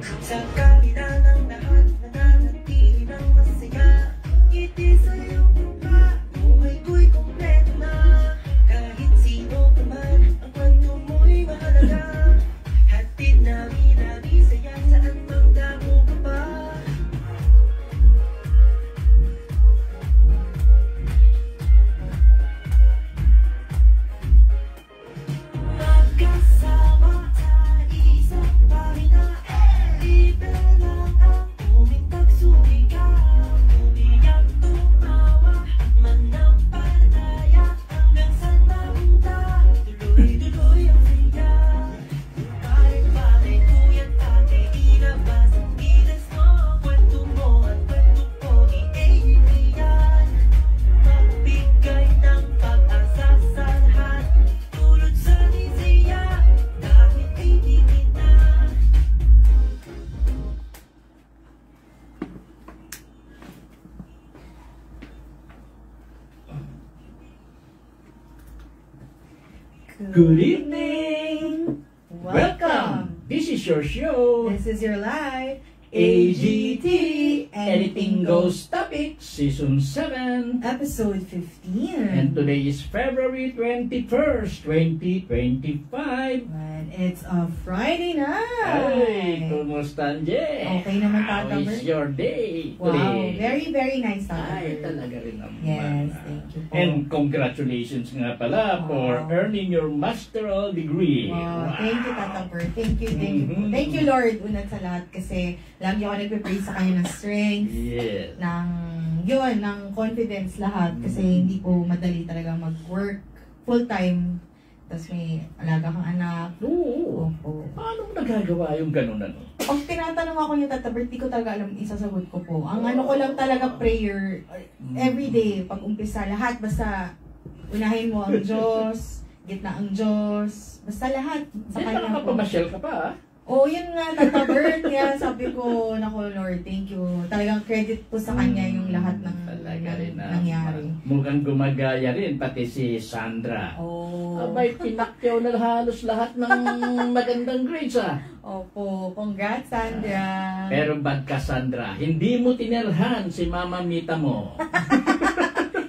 Sa kabila ng lahat, nananatili ng masaya. Ngiti sa iyong mukha, buhay ko'y kompleto na. Kahit sino pa man, ang kwento mo'y mahalaga. Hatid namin saya, saan mang damo ka pa. Magkasama sa isang pahina, libre lang ang aming pagsuligaw. Umiyak, tumawa, manampalataya, hanggang sa mapunta, tuloy-tuloy ang saya. Pare-pare, kuya't ate, ilabas ang gilas mo. Kwento mo at kwento ko, i-iiyan. Magbigay ng pag-asa sa lahat, tulad sa nisiya, dahil kaibigan na. Good evening! Welcome! This is your show, This is your live AGT, Anything Goes Topic, Season 7. Episode 15. And today is February 21st, 2025. And it's a Friday Hey, night. kumusta, Anje? Okay naman, How Tata is Bert? your day Wow, today? very, very nice, Tata Ay, Bert. talaga rin naman. Yes, thank you po. And congratulations nga pala for Wow. earning your masteral degree. Wow, thank you, Tata Bert. Thank you po. Mhm. Thank you, Lord, unat sa lahat kasi lagi ako nagpe-pray sa kanya ng strength, Yes. ng confidence lahat kasi hindi po madali talaga mag-work full-time. Tapos may alaga kang anak. Oo. Opo. Paano mo nagagawa yung ganun ano? Pag tinatanong ako niya, Tata Bert, di ko talaga alam isasagot ko po. Ang ano ko lang talaga prayer, everyday, pag umpisa, lahat, basta unahin mo ang Diyos, gitna ang Diyos, basta lahat sa Sa Kanya po. nakapamasyal ka pa, ah. Oo, yun nga, Tata Bert, kaya sabi ko, nako Lord, thank you. Talagang credit po sa Kanya yung lahat ng Talaga rin na. nangyari. Mukhang gumagaya rin, pati si Sandra. Oh. Abay, pinakyaw na halos lahat ng magandang grades, ah. Opo, congrats, Sandra. Pero bad ka, Sandra. Hindi mo tinerhan si Mama Mita mo.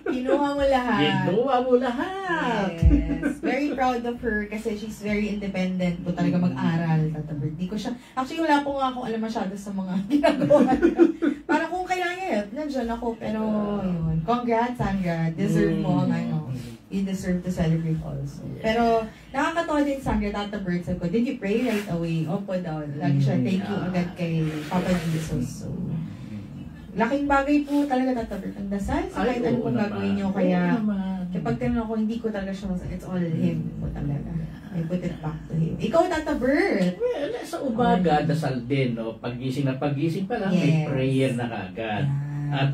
Kinuha mo lahat. Ginawa mo lahat. Yes. Very proud of her kasi she's very independent po talaga mag-aral, Tata Bert. Di ko siya, actually wala po nga akong alam masyado sa mga ginagawa niya. Para kung kailangan niya, nandiyan ako. Pero yun, congrats Sandra. Deserve mo ang ano. You deserve to celebrate also. Yeah. Pero nakakatawa din Sandra, Tata Bert, sabi ko, did you pray right away? Opo daw. Lagi siya, thank you agad kay Papa Jesus. So, laking bagay po talaga, Tata Bert, ang dasal sa kahit ano pong gagawin niyo. Kaya, kapag tinanong ako, hindi ko talaga siya it's all Him po talaga. I put it back to Him. Ikaw, Tata Bert! Well, sa umaga, dasal din, no? Paggising na paggising pa lang, may Yes. prayer na kagad. Yan. At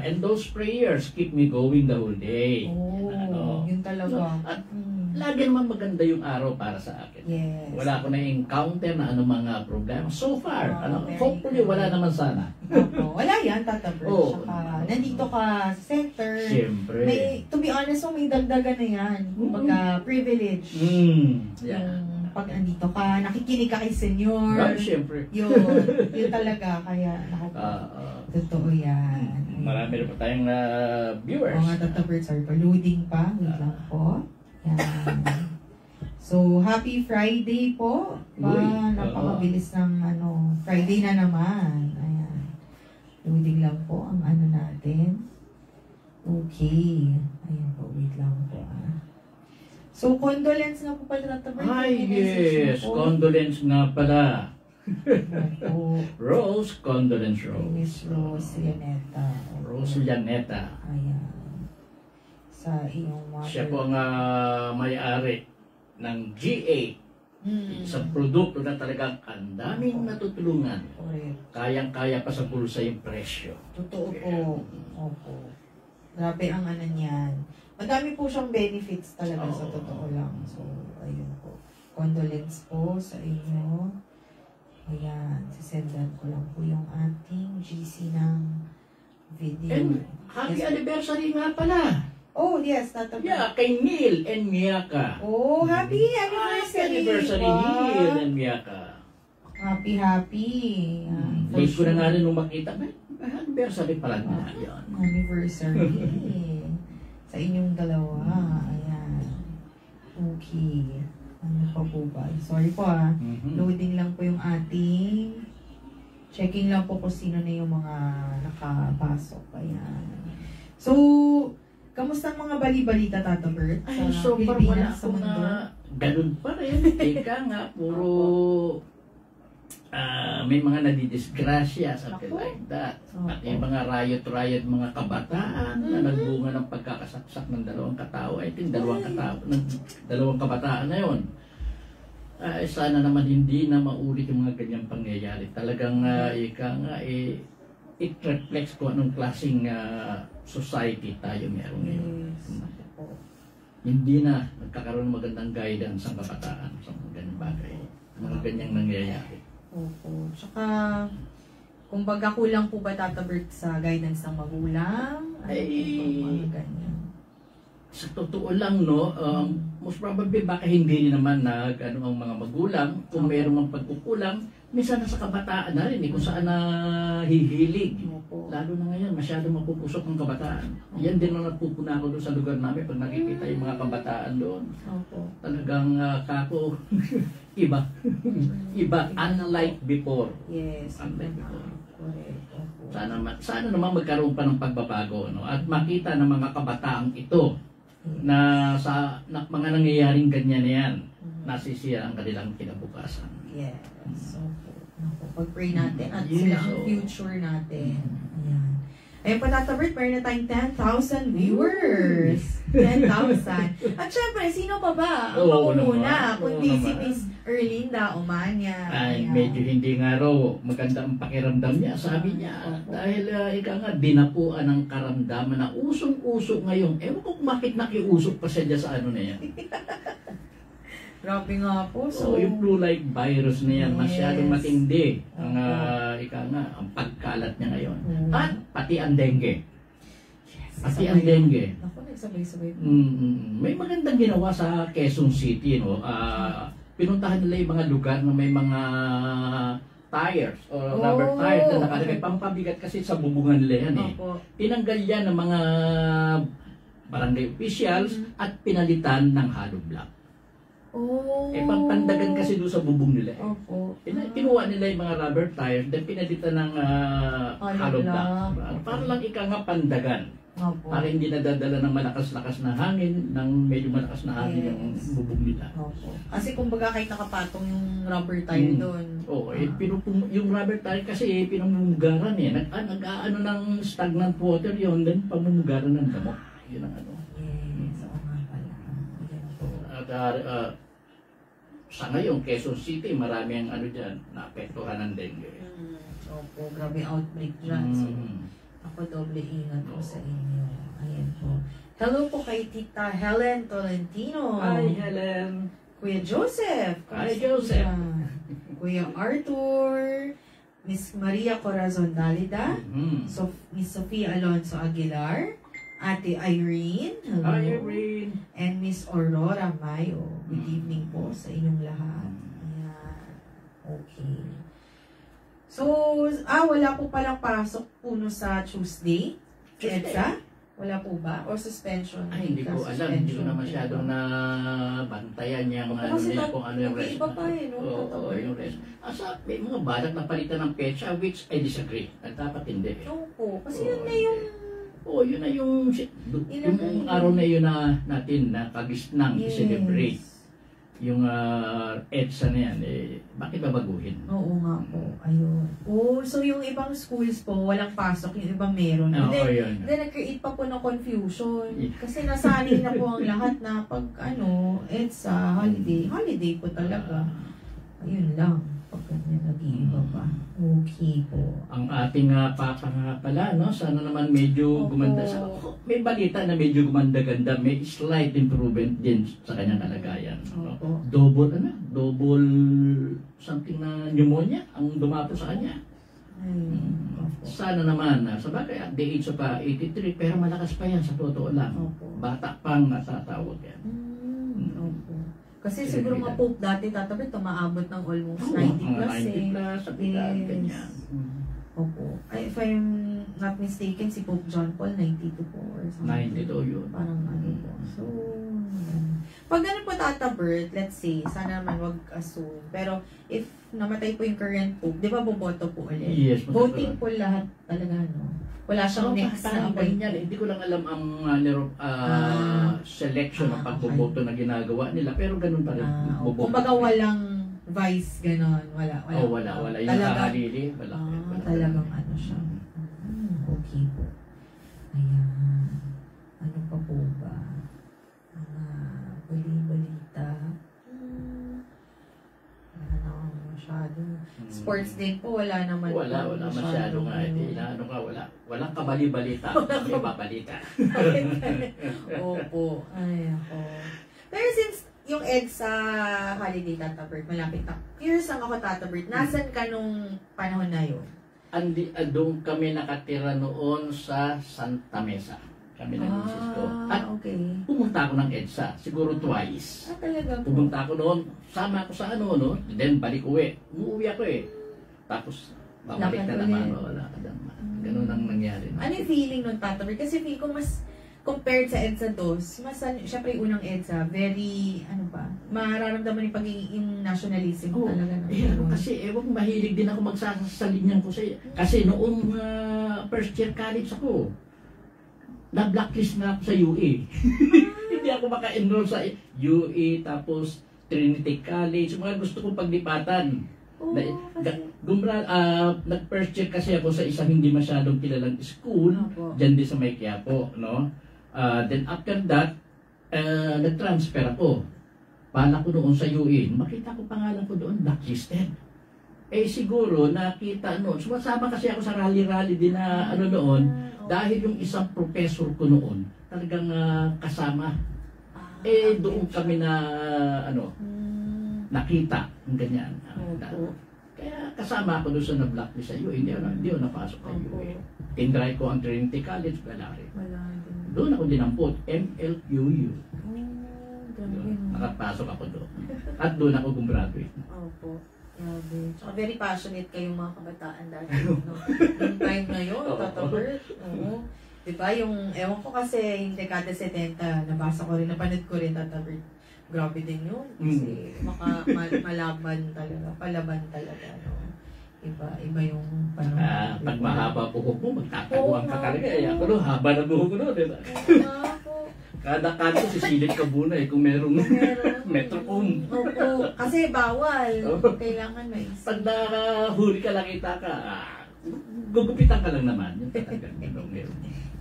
and those prayers keep me going the whole day. Oh, Ano? yun talaga. At Mm. lagi naman maganda yung araw para sa akin. Yes. Wala ko na-encounter na anong mga problema. So far, Oh, very hopefully good. wala naman sana. Opo. Wala yan, Tata Bert. Oo. Saka, nandito ka sa center. Siyempre. May, to be honest, may dagdagan na yan. Kumbaga, privilege. Yeah. Yung pag andito ka, nakikinig ka kay senior. Siyempre. Yun talaga. Kaya, totoo yan. Marami rin pa tayong viewers. Oo nga, Tata Bert, sorry pa. Loading pa. Wait lang po. Yan. So, happy Friday po. Uy, Napakabilis ng Friday na naman. Ayan. Loading lang po ang ano natin. Okay. Ayan po, wait lang po. So, condolence nga po pala, Tata Bert. Ay, Yung message yes. mo po. Condolence nga pala. Opo. Rose, condolence Kay Rose. Miss Rose Llaneta. Rose Llaneta. Ayan. Sa iyong mother. Siya po ang may-ari ng GA. Sa Mm. produkto na talagang ang daming natutulungan. Correct. Kayang-kaya pa sa bulsa yung presyo. Totoo po. Opo. Grabe ang ano niyan. Madami po siyang benefits talaga sa Oo. totoo lang. So, ayun po. Condolence po sa inyo. Ayan. Sisendan ko lang po yung ating GC ng video. And happy Yes. anniversary nga pala. Oh, yes. Tata. Yeah, kay Neil and Miyaka. Oh, happy Happy anniversary. anniversary, Wow. Neil and Miyaka. Happy. Late ko na nga rin nung makita. Anniversary pala na. Yan. Anniversary. Sa inyong dalawa. Ayan. Okay. Ano pa po ba? Sorry po Loading lang po yung ating. Checking lang po kung sino na yung mga nakapasok. Ayan. So, kamusta ang mga bali-balita, Tata Bert? Ay, so far wala ako na ganun pa rin. Ika nga, puro may mga nadidisgrasya, something like that. At yung mga riot, mga kabataan na nagbunga ng pagkakasaksak ng dalawang katao. I think dalawang kabataan na yun. Sana naman hindi na maulit yung mga ganyang pangyayari. Talagang ika nga, it reflects kung anong klaseng society tayo meron ngayon. Hindi na nagkakaroon ng magandang guidance ang kabataan sa mga ganyang bagay. Mga ganyang nangyayari. Opo. Tsaka, kumbaga kulang po ba, Tata Bert, sa guidance ng magulang? Mga ganyan? Sa totoo lang, no, most probably baka hindi naman ang mga magulang. Kung mayroong mga pagkukulang, minsan nasa kabataan na rin, kung saan hihilig. Lalo na ngayon, masyadong mapupusok ang kabataan. Yan din ang napupuna ko doon sa lugar namin pag nakikita yung mga kabataan doon. Talagang kako, iba. Iba, unlike before. Yes. Unlike before. Correct. Sana naman magkaroon pa ng pagbabago, no? At makita ng mga kabataang ito na sa mga nangyayaring ganyan na yan, nasisira ang kanilang kinabukasan. Yes. So, pag-pray natin at sila ang future natin. Ayan. Ayun po, Tata Bert, meron na tayong 10,000 viewers. 10,000. At syempre, sino pa ba ang pangunguna? Kundi si Miss Erlinda Omania. Ay, medyo hindi nga raw maganda ang pakiramdam niya, sabi niya. Dahil ika nga, dinapuan ang karamdaman na usong-uso ngayon. Ewan ko kung bakit nakiusok pa siya sa ano na yan. Grabe nga po. So, yung flu-like virus na yan, masyadong matindi ang ika nga, ang pagkalat niya ngayon. At pati ang dengue. Pati ang dengue. Ako, nagsabay-sabay. May magandang ginawa sa Quezon City, no? Pinuntahan nila yung mga lugar na may mga tires o rubber tires na nakalagay. Pampabigat kasi sa bubungan nila yan Tinanggal yan ng mga barangay officials at pinalitan ng hollow block. Pampandagan kasi doon sa bubong nila. Kinuha nila yung mga rubber tires, then pinalitan ng hollow block. Para lang ika nga pandagan. Para hindi nadadala ng malakas-lakas na hangin, ng medyo malakas na hangin yung bubong nila. Kasi kumbaga kahit nakapatong yung rubber tire doon. Yung rubber tire kasi pinamumugaran nag-aano ng stagnant water yun, then pamumugaran ng damo. Yun ang ano. At sa ngayon, Quezon City, marami ang ano dyan, naapektuhan ng dengue. Grabe outbreak dyan. So, ako doble ingat po sa inyo. Ayan po. Hello po kay Tita Helen Tolentino. Hi, Helen. Kuya Joseph. Hi, Joseph. Kuya Arthur. Miss Maria Corazon Dalida. Miss Sofia Alonso Aguilar. Ate Irene. Hello. Hi, Irene. And Miss Aurora Mayo. Good evening po sa inyong lahat. Ayan. Okay. So, wala po palang pasok puno sa Tuesday? EDSA? Wala po ba? Or suspension? Ay, hindi ko alam. Hindi ko na masyadong bantayan niya mga kung ano yung rest. Iba pa no? Oo, yung rest. May mga balak na palitan ng petsa, which I disagree. At dapat hindi. Oo, kasi yun na yung yun na yung araw na yun na natin na kagisnang i-celebrate. Yung EDSA na yan, bakit babaguhin? Oo nga po, ayun. So yung ibang schools po, walang pasok, yung ibang meron. Then nag-create pa po ng confusion. Kasi nasanay na po ang lahat na pag EDSA, holiday po talaga. Ayun lang, pag ganyan nag-iiba pa. Okay po. Ang ating papa nga pala, no? Sana naman medyo gumanda. May balita na medyo gumanda-ganda. May slight improvement din sa kanyang kalagayan. No? Double something na pneumonia ang dumapo sa kanya. Sana naman, sa bagay at the age of 83, pero malakas pa yan sa totoo lang. Bata pang natatawag yan. Kasi siguro mga Pope dati, Tata Bert, tumaabot ng almost 90 plus mga 90 eh. plus, sa edad, Yes. ganyan. Opo. If I'm not mistaken, si Pope John Paul, 92 po or something. 92 yun. Parang ano po. So, pag ganun po, Tata Bert, let's say, sana naman wag assume. Pero, if namatay po yung current Pope, di ba boboto po ulit? Yes. Voting po lahat talaga, no? Wala siyang next na ganyan. Hindi ko lang alam ang selection ng pagboboto na ginagawa nila. Pero ganun pa rin. boboto. Kumbaga walang vice, ganon. Wala. Wala. Yung kakalili. Wala. Talagang ano siya. Okay po. Ayan. Ano pa po ba? Bali-balita. Wala naman masyado. Sports din po, wala naman. Wala masyado nga. Ano ka, walang kabali-balita. May babalita. Opo. Ay, ako. Pero since yung EDSA holiday, Tata Bert, malapit na. Curious lang ako, Tata Bert, nasan ka nung panahon na yun? Doon kami nakatira noon sa Santa Mesa. Kami ng misis ko. At okay. pumunta ako ng EDSA, siguro twice. Talaga po. Pumunta ako noon, sama ako sa ano, no? Then balik uwi. Umuwi ako eh. Tapos, babalik na naman. Wala ka naman. Ganun ang nangyari. Ano yung feeling nun, Tata Bert? Kasi feel ko mas compared sa EDSA 2, mas, syempre yung unang EDSA, very, ano ba, mararamdaman yung pagiging nationalism talaga. Kasi mahilig din ako magsasalinyan ko sa kasi noong first year college ako, na-blacklist na ako sa UE. Hindi ako maka-enroll sa UE, tapos Trinity College, mga gusto kong paglipatan. Nag-first year kasi ako sa isang hindi masyadong kilalang school, dyan din sa May Quiapo, no? Then after that, nag-transfer ako. Pala ko doon sa UE, makita ko pangalan ko doon, blacklisted. Siguro, nakita noon, sumasama kasi ako sa rally-rally din na ano noon, dahil yung isang professor ko noon, talagang kasama. Doon kami na, nakita, ganyan. Kaya kasama ako doon sa na-blacklist sa UE, hindi ako napasok sa UE. Tindry ko ang Trinity College, wala rin. Doon ako dinampot, MLQU. Nakapasok ako doon. At doon ako gumraduate. Opo. Grabe. Tsaka very passionate kayong mga kabataan dati. No? Yung time na yun, Tata Bert. Oo. Diba yung, ewan ko kasi, yung dekada 70, nabasa ko rin, napanood ko rin, Tata Bert. Grabe din yun. Kasi malaban talaga, palaban talaga. No? Iba yung panahon. Pag mahaba buhok mo, magtataguan ka talaga. Ako no, haba na buhok ko no, diba? Kada kanto sisilip ka muna kung merong Metrocom. Opo, kasi bawal. Kailangan may pag nakahuli ka, nakita ka, gugupitan ka lang naman. Yung talagang meron.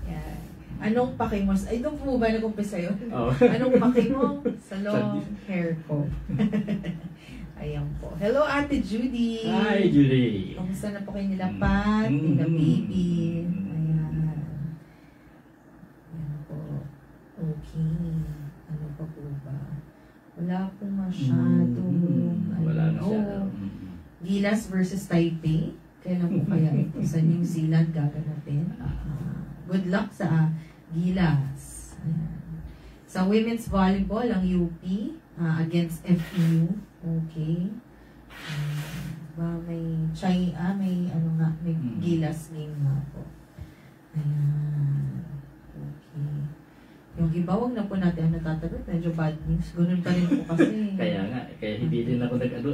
Yeah. Anong paki mo? Ay, doon po ba nag-umpisa yun? Oh. Anong paki mo? Sa long hair ko. Ayan po. Hello, Ate Judy. Hi, Judy. Kamusta na po kayo nila, Pat? Nila Baby. Ayan. Ayan po. Okay. Ano pa po ba? Wala po masyado. Wala na siya. Gilas versus Taipei. Kailan po kaya ito sa New Zealand gaganapin? Good luck sa Gilas. Ayan. Sa women's volleyball, ang UP against FEU. Okay. May may Gilas game nga po. Ayan. Okay. Yung iba, wag na po natin natatagot. Medyo bad news. Ganun ka rin po kasi. Kaya nga, kaya hindi din ako nag-ano.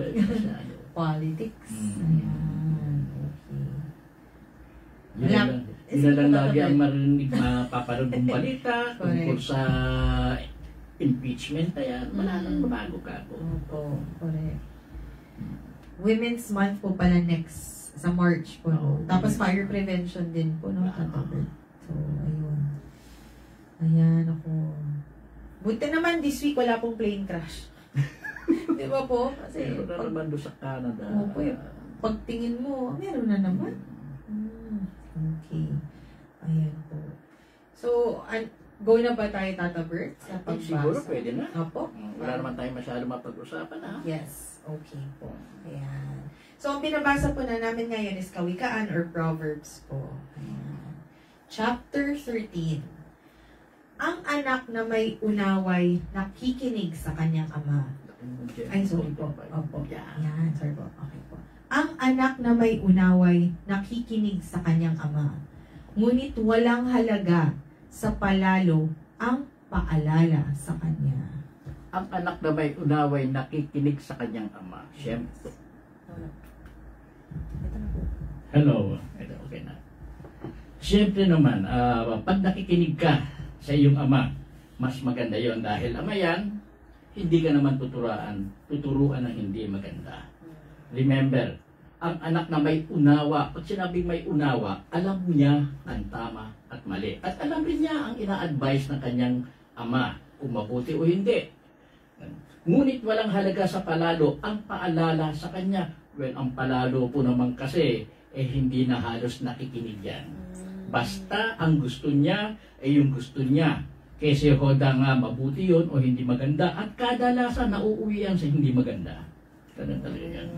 Politics. Ayan. Okay. Yun na lang lagi ang marinig mapaparagong balita tungkol sa impeachment. Kaya wala nang mabago ka po. Opo, correct. Women's Month po pala next sa March po. No? Tapos fire prevention din po, no? So, ayun. Ayan ako. Buti naman this week wala pong plane crash. Di ba po? Kasi meron na naman doon sa Canada. Opo, pagtingin mo, meron na naman. Okay. Ayan po. So, go na ba tayo, Tata Bert? Sa pagbasa? Siguro pwede na. Opo. Wala naman tayo masyado mapag-usapan ha. Yes. Okay po. Ayan. So, ang binabasa po na namin ngayon is Kawikaan or Proverbs po. Ayan. Chapter 13. Ang anak na may unaway nakikinig sa kanyang ama. Ay, sorry po. Opo. Yeah. Yan, sorry po. Okay po. Ang anak na may unaway, nakikinig sa kanyang ama. Ngunit walang halaga sa palalo ang paalala sa kanya. Ang anak na may unaway nakikinig sa kanyang ama. Siyempre. Hello. Okay na. Siyempre naman, pag nakikinig ka sa iyong ama, mas maganda yon dahil ama yan, hindi ka naman tuturuan ng hindi maganda. Remember, ang anak na may unawa, pag sinabing may unawa, alam niya ang tama at mali. At alam rin niya ang ina-advise ng kanyang ama, kung mabuti o hindi. Ngunit walang halaga sa palalo ang paalala sa kanya. Well, ang palalo po naman kasi, hindi na halos nakikinig yan. Basta ang gusto niya, yung gusto niya. Kasi hoda nga mabuti yun o hindi maganda. At kadalasan nauuwi yan sa hindi maganda. Ganun talaga yan.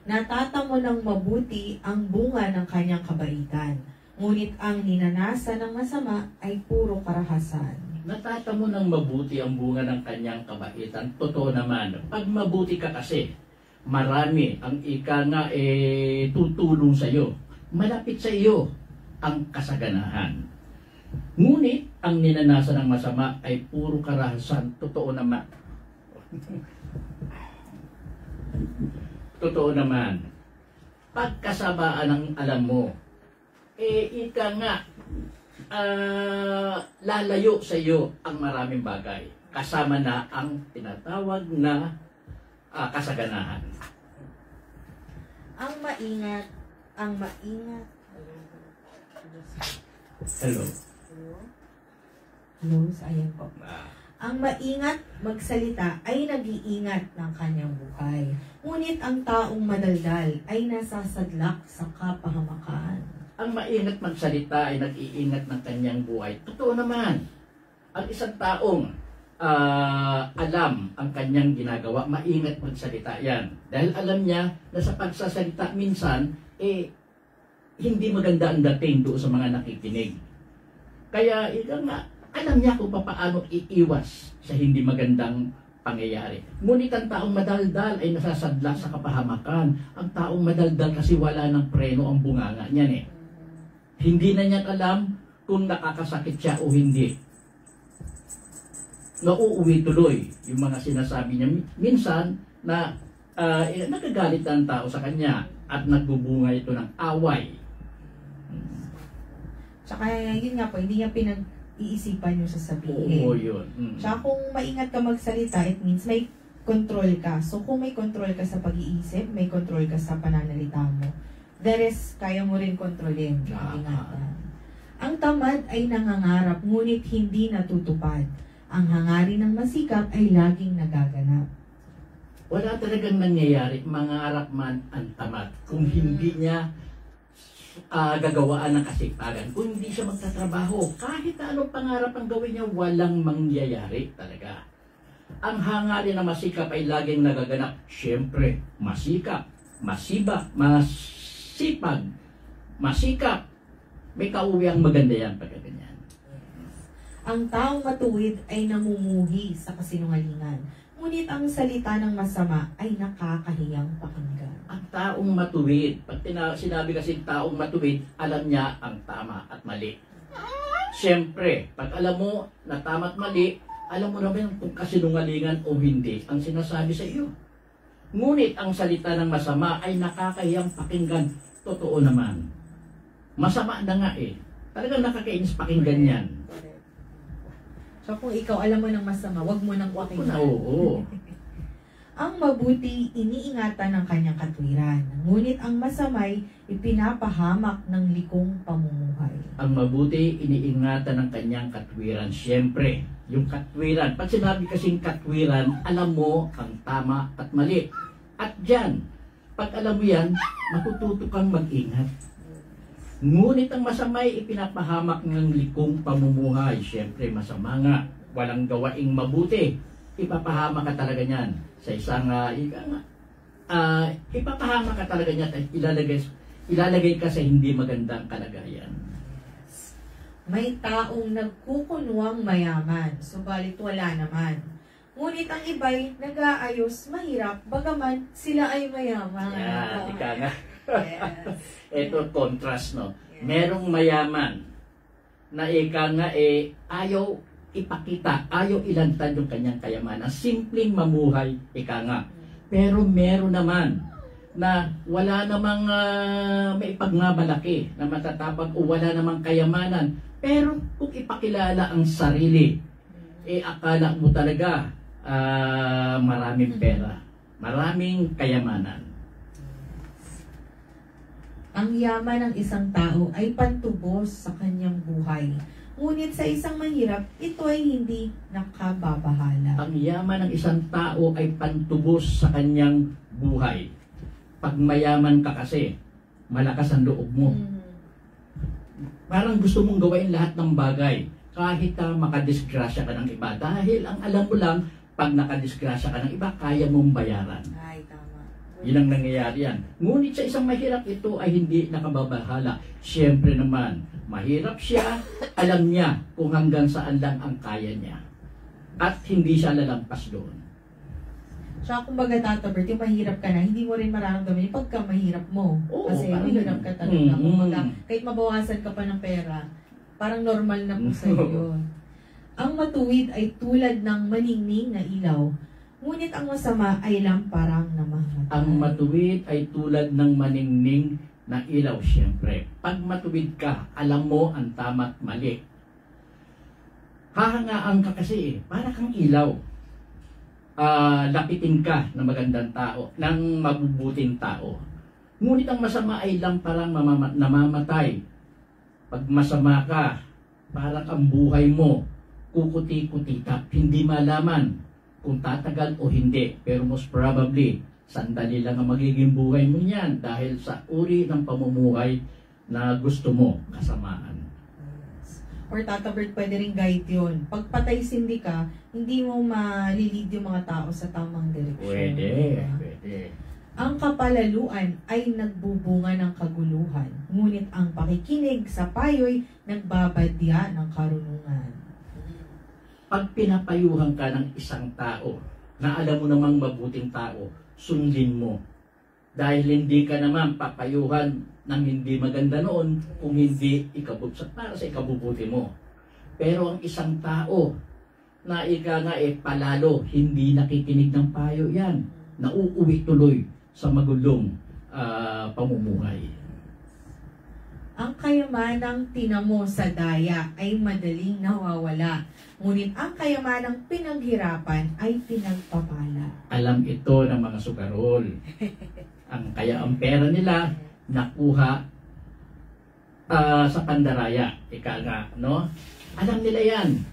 Natatamo ng mabuti ang bunga ng kanyang kabaitan. Ngunit ang ninanasa ng masama ay puro karahasan. Natatamo ng mabuti ang bunga ng kanyang kabaitan. Totoo naman, pag mabuti ka kasi, marami ang ika nga tutulong sa iyo. Malapit sa iyo ang kasaganahan. Ngunit ang ninanasa ng masama ay puro karahasan. Totoo naman. Totoo naman. Pagkasabaan ng alam mo, ika nga, lalayo sa iyo ang maraming bagay. Kasama na ang tinatawag na kasaganahan. Ang maingat. Hello. Hello, ayan po. Ang maingat magsalita ay nag-iingat ng kanyang buhay. Ngunit ang taong madaldal ay nasasadlak sa kapahamakan. Ang maingat magsalita ay nag-iingat ng kanyang buhay. Totoo naman. Ang isang taong alam ang kanyang ginagawa, maingat magsalita yan. Dahil alam niya na sa pagsasalita minsan, hindi maganda ang dating doon sa mga nakikinig. Kaya alam niya kung paano iiwas sa hindi magandang pangyayari. Ngunit ang taong madaldal ay nasasadla sa kapahamakan. Ang taong madaldal kasi wala ng preno ang bunganga niyan Hindi na niya alam kung nakakasakit siya o hindi. Nauuwi tuloy yung mga sinasabi niya. Minsan na nagagalit ang tao sa kanya at nagbubunga ito ng away. Tsaka yun nga po, hindi niya pinag-iisipan yung sasabihin. Oo, yun. Tsaka kung maingat ka magsalita, it means may control ka. So kung may control ka sa pag-iisip, may control ka sa pananalita mo. The rest, kaya mo rin kontrolin. Ingatan. Ang tamad ay nangangarap, ngunit hindi natutupad. Ang hangarin ng masikap ay laging nagaganap. Wala talagang nangyayari, mangarap man ang tamad. Kung hindi niya gagawaan ng kasipagan, kung hindi siya magtatrabaho, kahit na anong pangarap ang gawin niya, walang mangyayari talaga. Ang hangarin ng masikap ay laging nagaganap. Siyempre, masikap, masipag, masikap. May kauwiang maganda yan pagka ganyan. Ang taong matuwid ay namumuhi sa kasinungalingan. Ngunit ang salita ng masama ay nakakahiyang pakinggan. Ang taong matuwid, pag sinabi kasi taong matuwid, alam niya ang tama at mali. Siyempre, pag alam mo na tama at mali, alam mo naman kung kasinungalingan o hindi ang sinasabi sa iyo. Ngunit ang salita ng masama ay nakakahiyang pakinggan. Totoo naman. Masama na nga Talagang nakakainis pakinggan yan. So kung ikaw alam mo ng masama, wag mo nang pakinggan. Oo. Ang mabuti, iniingatan ng kanyang katwiran. Ngunit ang masamay, ipinapahamak ng likong pamumuhay. Ang mabuti, iniingatan ng kanyang katwiran. Siyempre, yung katwiran. Pag sinabi kasing katwiran, alam mo ang tama at mali. At dyan, pag alam mo yan, matututo kang mag-ingat. Ngunit ang masamay, ipinapahamak ng likong pamumuhay. Siyempre, masama nga. Walang gawaing mabuti. Ipapahamak ka talaga niyan sa isang ipapahamak ka talaga niyan at ilalagay ka sa hindi magandang kalagayan. May taong nagkukunwang mayaman, subalit wala naman. Ngunit ang iba'y nag-aayos, mahirap, bagaman sila ay mayaman. Yan, ika nga. Yes. Ito, contrast, no? Yes. Merong mayaman na ika nga ayaw ipakita, ayaw ilantad yung kanyang kayamanan. Simpleng mamuhay, ika nga. Pero meron naman na wala namang may pagmamalaki na matatapag o wala namang kayamanan. Pero kung ipakilala ang sarili, akala mo talaga maraming pera, maraming kayamanan. Ang yaman ng isang tao ay pantubos sa kanyang buhay. Ngunit sa isang mahirap, ito ay hindi nakababahala. Ang yaman ng isang tao ay pantubos sa kanyang buhay. Pag mayaman ka kasi, malakas ang loob mo. Parang gusto mong gawain lahat ng bagay kahit makadisgrasya ka ng iba. Dahil ang alam mo lang, pag nakadisgrasya ka ng iba, kaya mong bayaran. Ay, tama. Yun ang nangyayari yan. Ngunit sa isang mahirap, ito ay hindi nakababahala. Siyempre naman, mahirap siya, alam niya kung hanggang saan lang ang kaya niya. At hindi siya lalampas doon. Tsaka kumbaga, Tata Bert, yung mahirap ka na, hindi mo rin mararamdaman yung pagka mahirap mo. Oo, Kasi parang mahirap ka talaga. Mm-hmm. Kumbaga, kahit mabawasan ka pa ng pera, parang normal na po sa'yo yun. Ang matuwid ay tulad ng maningning na ilaw, ngunit ang masama ay lamparang namamatay. Ang matuwid ay tulad ng maningning na ilaw, siyempre. Pag matuwid ka, alam mo ang tama at mali. Hahangaan ka kasi, para kang ilaw. Lapitin ka ng magandang tao, ng mabubuting tao. Ngunit ang masama ay lamparang namamatay. Pag masama ka, parang ang buhay mo, kukuti-kutitap, hindi malaman kung tatagal o hindi. Pero most probably, sandali lang ang magiging buhay mo niyan dahil sa uri ng pamumuhay na gusto mo kasamaan. Or Tata Bert, pwede rin guide yun. Pag patay sindi ka, hindi mo malilid yung mga tao sa tamang direksyon. Pwede, pwede. Ang kapalaluan ay nagbubunga ng kaguluhan, ngunit ang pakikinig sa payo'y nagbabadya ng karunungan. Pag pinapayuhan ka ng isang tao na alam mo namang mabuting tao, sundin mo. Dahil hindi ka naman papayuhan ng hindi maganda noon kung hindi para sa ikabubuti mo. Pero ang isang tao na ika nga palalo, hindi nakikinig ng payo yan. Nauuwi tuloy sa magulong pamumuhay. Ang kayamanang tinamo sa daya ay madaling nawawala, ngunit ang kayamanang pinaghirapan ay pinagpapala. Alam ito ng mga sugarol. Ang pera nila nakuha sa pandaraya. Ika nga, no? Alam nila yan.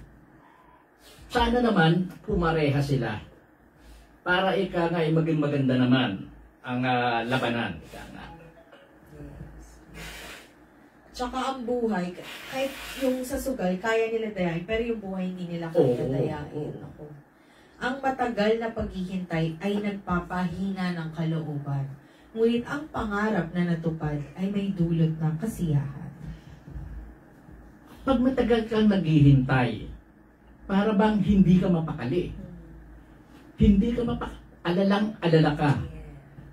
Sana naman pumareha sila. Para ika nga ay maging maganda naman ang labanan. Ika nga. Tsaka ang buhay, kahit yung sa sugal, kaya nila dayain, pero yung buhay hindi nila kaya dayain. Ako. Ang matagal na paghihintay ay nagpapahina ng kalooban. Ngunit ang pangarap na natupad ay may dulot ng kasiyahan. Pag matagal kang naghihintay, para bang hindi ka mapakali. Hindi ka alala ka.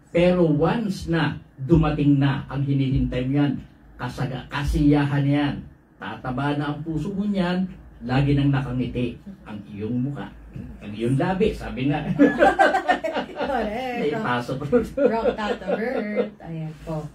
Pero once na dumating na ang hinihintay mo yan, kasiyahan yan, tataba na ang puso mo niyan, lagi nang nakangiti ang iyong muka. Ang iyong labi, sabi nga. Correct. Naipasok. Rock Tata Bert. Ayan po.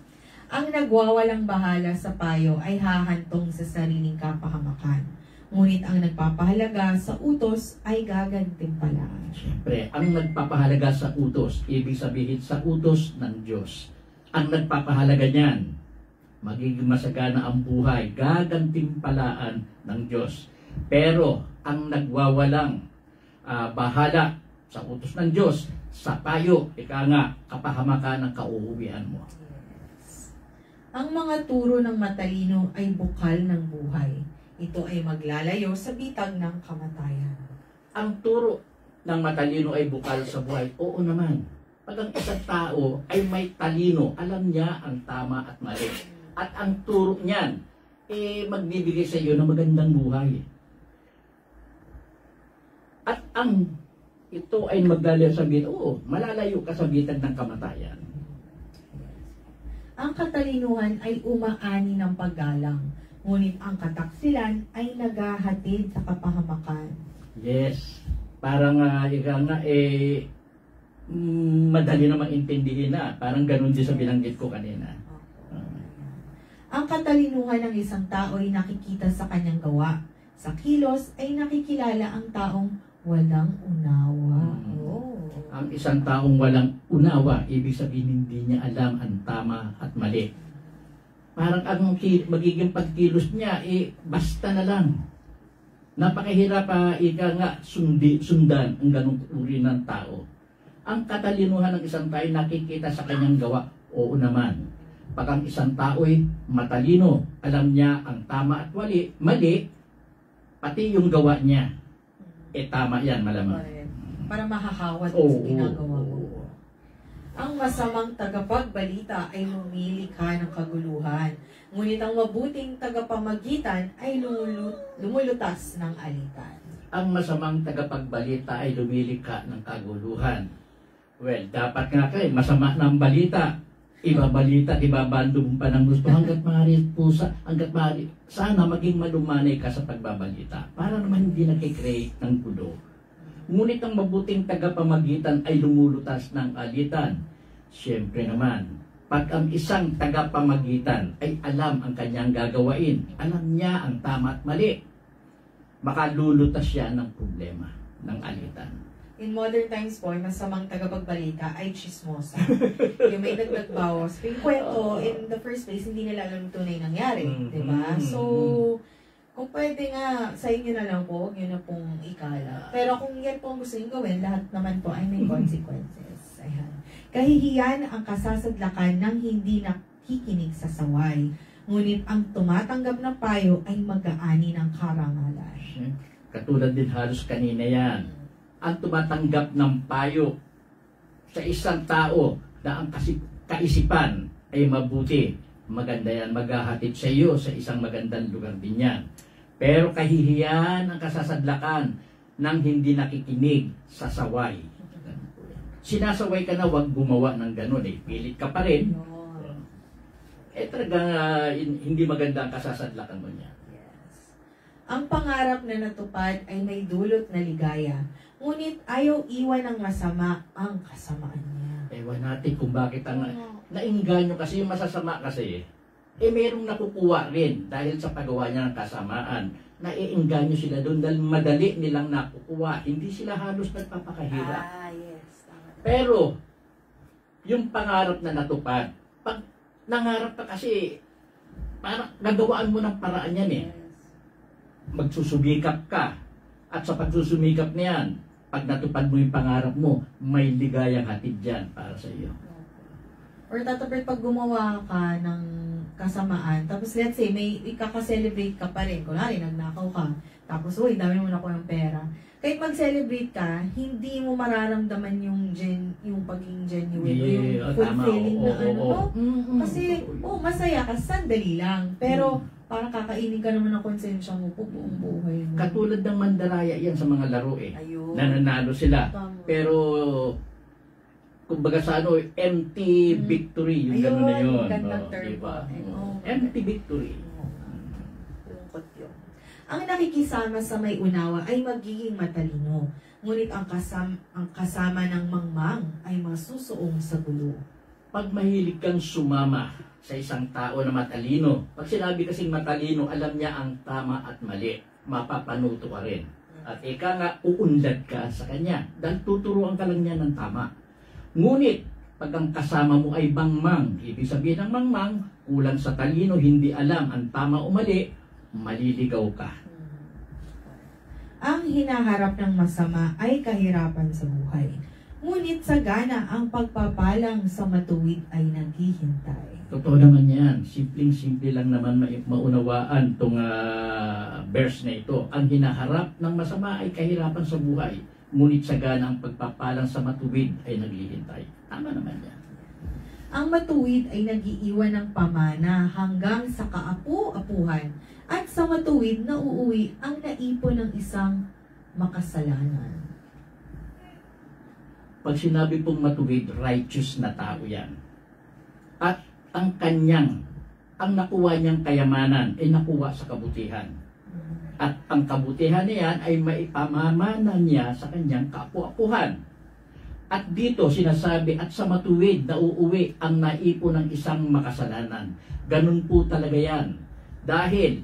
Ang nagwawalang bahala sa payo ay hahantong sa sariling kapahamakan. Ngunit ang nagpapahalaga sa utos ay gagantimpalaan. Siyempre, ang nagpapahalaga sa utos, ibig sabihin sa utos ng Diyos. Ang nagpapahalaga niyan, magiging masagana ang buhay, gagantimpalaan ng Diyos. Pero ang nagwawalang bahala sa utos ng Diyos, sa payo, ika nga, kapahamakan ng kauuwian mo. Yes. Ang mga turo ng matalino ay bukal ng buhay. Ito ay maglalayo sa bitag ng kamatayan. Ang turo ng matalino ay bukal sa buhay. Oo naman. Pag ang isang tao ay may talino, alam niya ang tama at mali. At ang turo niyan, magbibigay sa iyo ng magandang buhay. At ang ito ay maglalayo sa bitag, oo, malalayo ka sa bitag ng kamatayan. Ang katalinuhan ay umaani ng paggalang, ngunit ang kataksilan ay naghahatid sa kapahamakan. Yes. Parang ika nga madali na maintindihin na. Parang ganun din sa binanggit ko kanina. Ang katalinuhan ng isang tao ay nakikita sa kanyang gawa. Sa kilos ay nakikilala ang taong walang unawa. Ang isang taong walang unawa, ibig sabihin hindi niya alam ang tama at mali. Parang ang magiging pagkilos niya, basta na lang. Napakahirap ika nga sundan ang ganung uri ng tao. Ang katalinuhan ng isang tao ay nakikita sa kanyang gawa. Oo naman. Pag ang isang tao ay matalino, alam niya ang tama at mali, pati yung gawa niya, tama yan malamang. Para mahahawat sa ginagawa mo. Ang masamang tagapagbalita ay lumilikha ng kaguluhan, ngunit ang mabuting tagapamagitan ay lumulutas ng alitan. Ang masamang tagapagbalita ay lumilikha ng kaguluhan. Well, dapat nga kayo, masama ng balita. Ibabalita, ibabandong pa ng gusto hanggat maaari pusa, hanggat maaari. Sana maging malumanay ka sa pagbabalita para naman hindi nakikreate ng gulo. Ngunit ang mabuting tagapamagitan ay lumulutas ng alitan. Siyempre naman, pag ang isang tagapamagitan ay alam ang kanyang gagawain, alam niya ang tama at mali, makalulutas siya ng problema ng alitan. In modern times po, masamang tagapagbalita ay chismosa. Yung may nagdagbawas. Yung kwento, in the first place, hindi nila alam tunay nangyari. Diba? So, kung pwede nga, sa inyo na lang po, huwag nyo na pong ikala. Pero kung yan po ang gusto nyo gawin, lahat naman po ay may consequences. Ayan. Kahihiyan ang kasasadlakan ng hindi nakikinig sa saway. Ngunit ang tumatanggap ng payo ay mag-aani ng karangalan. Katulad din halos kanina yan. Ang tumatanggap ng payo sa isang tao na ang kaisipan ay mabuti, maganda yan, maghahatid sa iyo sa isang magandang lugar din yan. Pero kahihiyan ang kasasadlakan ng hindi nakikinig sa saway. Sinasaway ka na, huwag gumawa ng ganun. Pilit ka pa rin. Talagang hindi maganda ang kasasadlakan mo niya. Yes. Ang pangarap na natupad ay may dulot na ligaya. Ngunit ayaw iwan ng masama ang kasamaan niya. Ewan natin kung bakit ang nainganyo kasi yung masasama kasi merong nakukuha rin dahil sa paggawa niya ng kasamaan. Naiinganyo sila doon dahil madali nilang nakukuha. Hindi sila halos nagpapakahirap. Yes. Pero yung pangarap na natupad, pag nangarap ka kasi parang nagawaan mo ng paraan yan magsusumikap ka. At sa pagsusumikap niyan, pag natupad mo yung pangarap mo, may ligayang hatid dyan para sa iyo. Or tatapos pag gumawa ka ng kasamaan, tapos let's say, may ikaka-celebrate ka pa rin. Kunwari, nagnakaw ka. Tapos, uy, dami mo na ko ng pera. Kahit mag-celebrate ka, hindi mo mararamdaman yung pagiging genuine, yung fulfilling na ano. Kasi, masaya ka, sandali lang. Pero, parang kakainin ka naman ng konsensya mo po buong buhay mo. Katulad ng mandaraya yan sa mga laro Ayun. Nananalo sila. Tama. Pero, kumbaga sa empty victory, yung gano'n na yun. Gandang term diba? po. Empty victory. Lungkot yun. Ang nakikisama sa may unawa ay magiging matalino. Ngunit ang kasama ng mangmang ay masusuong sa gulo. Pag mahilig kang sumama sa isang tao na matalino, pag sinabi kasing matalino, alam niya ang tama at mali. Mapapanuto ka rin. At ika nga, uunlad ka sa kanya. Dahil tuturuan ka lang niya ng tama. Ngunit, pag ang kasama mo ay mangmang, ibig sabihin ng mangmang, kulang sa talino, hindi alam ang tama o mali, maliligaw ka. Ang hinaharap ng masama ay kahirapan sa buhay. Ngunit sagana ang pagpapalang sa matuwid ay naghihintay. Totoo naman yan. Simpleng-simple lang naman maunawaan itong verse na ito. Ang hinaharap ng masama ay kahirapan sa buhay. Ngunit sagana ang pagpapalang sa matuwid ay naghihintay. Tama naman yan. Ang matuwid ay nag-iiwan ng pamana hanggang sa kaapu-apuhan. At sa matuwid na uuwi ang naipon ng isang makasalanan. Pag sinabi pong matuwid, righteous na tao yan. At ang nakuha niyang kayamanan ay nakuha sa kabutihan. At ang kabutihan niyan ay maipamamana niya sa kanyang kaapu-apuhan. At dito sinasabi, at sa matuwid na uuwi ang naipon ng isang makasalanan. Ganun po talaga yan. Dahil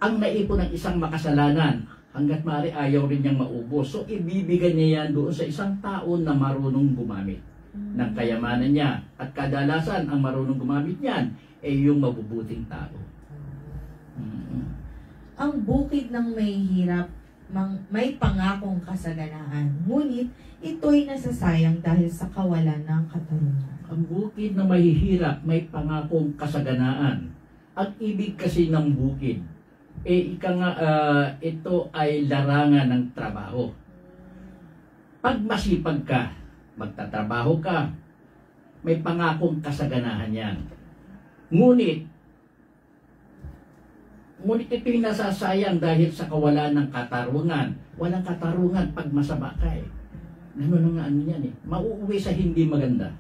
ang naipon ng isang makasalanan, hanggat maaari ayaw rin niyang maubos. So ibibigay niya yan doon sa isang tao na marunong gumamit ng kayamanan niya. At kadalasan ang marunong gumamit niyan ay yung mabubuting tao. Ang bukid ng may hirap, may pangakong kasaganaan. Ngunit ito'y nasasayang dahil sa kawalan ng katarungan. Ang bukid na mahihirap, may pangakong kasaganaan. Ang ibig kasi ng bukid, ito ay larangan ng trabaho. Pag masipag ka, magtatrabaho ka, may pangakong kasaganahan yan. Ngunit ito'y nasasayang dahil sa kawalan ng katarungan. Walang katarungan pag masama ka eh. Ganun ang ano yan eh. Mauuwi sa hindi maganda.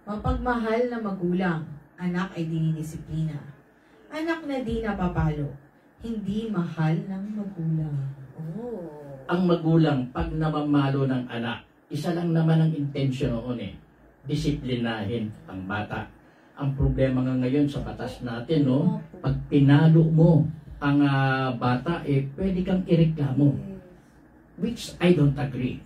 Mapagmahal na magulang, anak ay dinidisiplina. Anak na di napapalo, hindi mahal ng magulang. Ang magulang, pag namamalo ng anak, isa lang naman ang intention noon eh. Disiplinahin ang bata. Ang problema nga ngayon sa batas natin, no? Pag pinalo mo ang bata, pwede kang ireklamo. Which I don't agree.